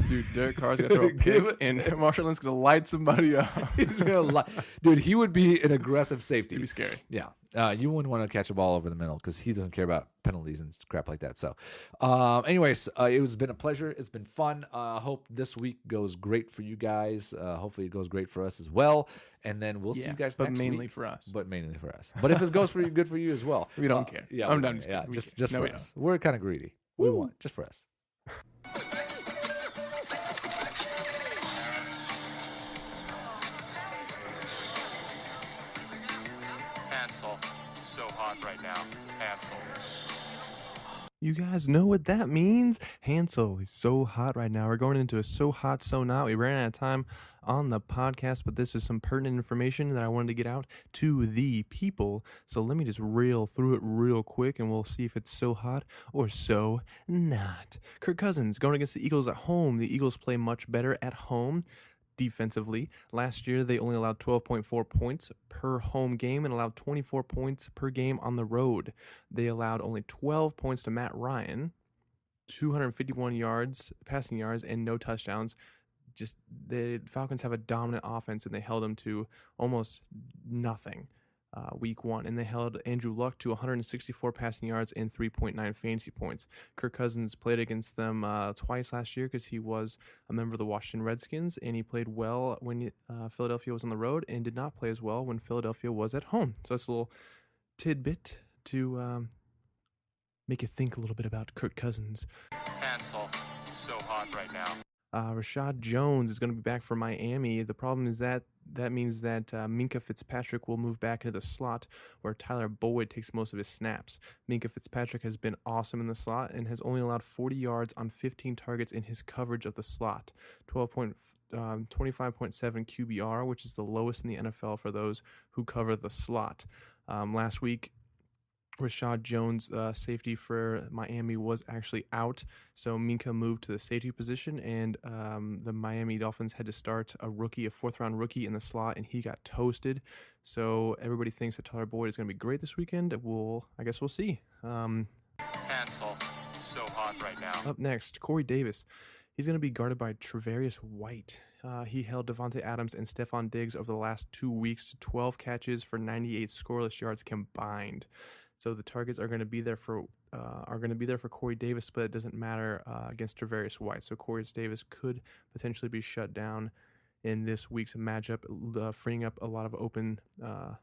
Dude, Derek Carr's going to throw a pick, and Marshawn Lynch's going to light somebody up. He's gonna Dude, he would be an aggressive safety. He'd be scary. Yeah. You wouldn't want to catch a ball over the middle because he doesn't care about penalties and crap like that. So, anyways, it's been a pleasure. It's been fun. Hope this week goes great for you guys. Hopefully it goes great for us as well. And then we'll see you guys next week. But mainly for us. But if it goes for you, good for you as well. We don't care. Yeah, I'm done. Just yeah, just for us. We're kind of greedy. We want just for us. Hansel, so hot right now. Hansel. You guys know what that means? Hansel is so hot right now. We're going into a so hot, so not. We ran out of time on the podcast, but this is some pertinent information that I wanted to get out to the people. So let me just reel through it real quick, and we'll see if it's so hot or so not. Kirk Cousins going against the Eagles at home. The Eagles play much better at home. defensively. Last year, they only allowed 12.4 points per home game and allowed 24 points per game on the road. They allowed only 12 points to Matt Ryan, 251 yards, passing yards, and no touchdowns. Just the Falcons have a dominant offense, and they held them to almost nothing week one. And they held Andrew Luck to 164 passing yards and 3.9 fantasy points. Kirk Cousins played against them twice last year because he was a member of the Washington Redskins, and he played well when Philadelphia was on the road and did not play as well when Philadelphia was at home. So it's a little tidbit to make you think a little bit about Kirk Cousins. Hansel, so hot right now. Rashad Jones is going to be back for Miami. The problem is that means that Minkah Fitzpatrick will move back into the slot where Tyler Boyd takes most of his snaps. Minkah Fitzpatrick has been awesome in the slot and has only allowed 40 yards on 15 targets in his coverage of the slot. 25.7 QBR, which is the lowest in the NFL for those who cover the slot. Last week, Rashad Jones, safety for Miami, was actually out, so Minkah moved to the safety position, and the Miami Dolphins had to start a fourth-round rookie in the slot, and he got toasted. So everybody thinks that Tyler Boyd is going to be great this weekend. I guess we'll see. Hansel, so hot right now. Up next, Corey Davis. He's going to be guarded by Tre'Davious White. He held Devontae Adams and Stephon Diggs over the last 2 weeks to 12 catches for 98 scoreless yards combined. So the targets are going to be there for Corey Davis, but it doesn't matter against Tre'Davious White. So Corey Davis could potentially be shut down in this week's matchup, freeing up a lot of open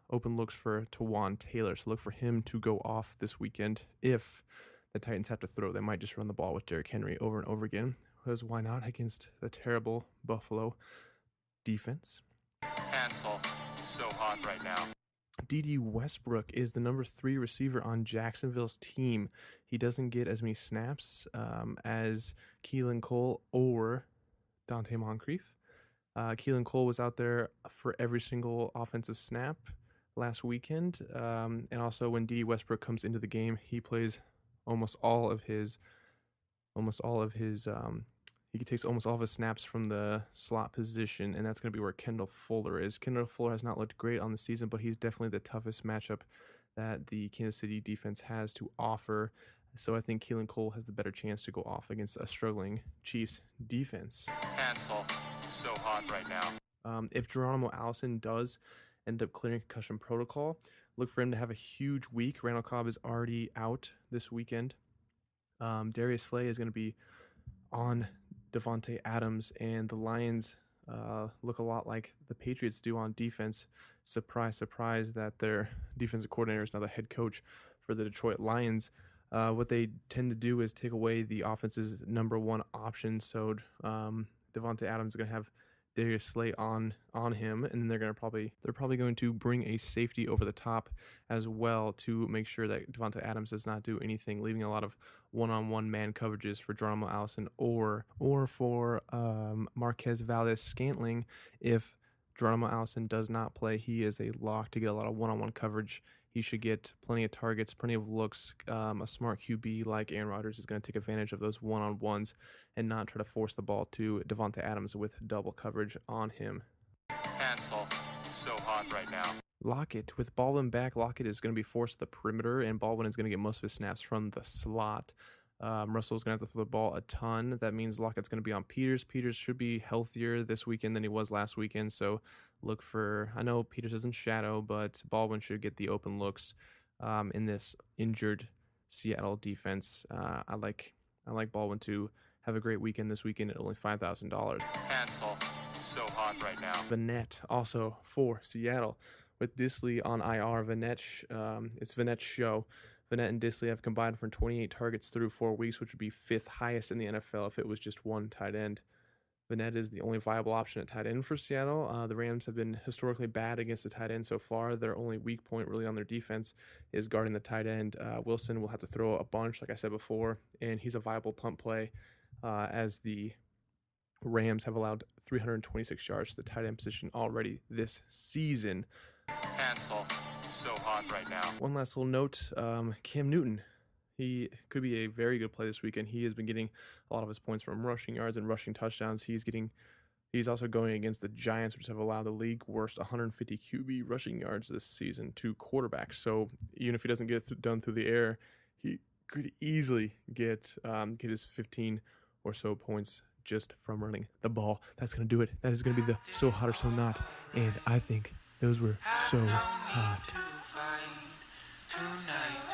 looks for Tawan Taylor. So look for him to go off this weekend. If the Titans have to throw, they might just run the ball with Derrick Henry over and over again. Because why not against the terrible Buffalo defense? Hansel, so hot right now. D.D. Westbrook is the number 3 receiver on Jacksonville's team. He doesn't get as many snaps as Keelan Cole or Dante Moncrief. Keelan Cole was out there for every single offensive snap last weekend. And also when D.D. Westbrook comes into the game, he plays he takes almost all of his snaps from the slot position, and that's going to be where Kendall Fuller is. Kendall Fuller has not looked great on the season, but he's definitely the toughest matchup that the Kansas City defense has to offer. So I think Keelan Cole has the better chance to go off against a struggling Chiefs defense. Hansel, so hot right now. If Geronimo Allison does end up clearing concussion protocol, look for him to have a huge week. Randall Cobb is already out this weekend. Darius Slay is going to be on Devontae Adams, and the Lions look a lot like the Patriots do on defense. Surprise, surprise that their defensive coordinator is now the head coach for the Detroit Lions. What they tend to do is take away the offense's number one option. So Devontae Adams is going to have Darius Slay on him, and then they're probably going to bring a safety over the top as well to make sure that Devontae Adams does not do anything, leaving a lot of one-on-one man coverages for Geronimo Allison or for Marquez Valdes-Scantling. If Geronimo Allison does not play, he is a lock to get a lot of one-on-one coverage. He should get plenty of targets, plenty of looks. A smart QB like Aaron Rodgers is going to take advantage of those one-on-ones and not try to force the ball to Devontae Adams with double coverage on him. Hansel, so hot right now. Lockett, with Baldwin back, Lockett is going to be forced to the perimeter, and Baldwin is going to get most of his snaps from the slot. Russell's going to have to throw the ball a ton. That means Lockett's going to be on Peters. Peters should be healthier this weekend than he was last weekend, so look for, I know Peters isn't shadow, but Baldwin should get the open looks in this injured Seattle defense. I like Baldwin to have a great weekend this weekend at only $5,000. Hansel, so hot right now. Vanette also for Seattle. With Disley on IR, it's Vanette's show. Vanette and Disley have combined for 28 targets through 4 weeks, which would be 5th highest in the NFL if it was just one tight end. Vanette is the only viable option at tight end for Seattle. The Rams have been historically bad against the tight end so far. Their only weak point really on their defense is guarding the tight end. Wilson will have to throw a bunch, like I said before, and he's a viable punt play as the Rams have allowed 326 yards to the tight end position already this season. Hansel, so hot right now. One last little note, Cam Newton. He could be a very good play this weekend. He has been getting a lot of his points from rushing yards and rushing touchdowns. He's getting He's also going against the Giants, which have allowed the league worst 150 QB rushing yards this season to quarterbacks. So even if he doesn't get it done through the air, he could easily get his 15 or so points just from running the ball. That's going to do it. That is going to be the so hot or so not. And I think those were so hot. Tonight.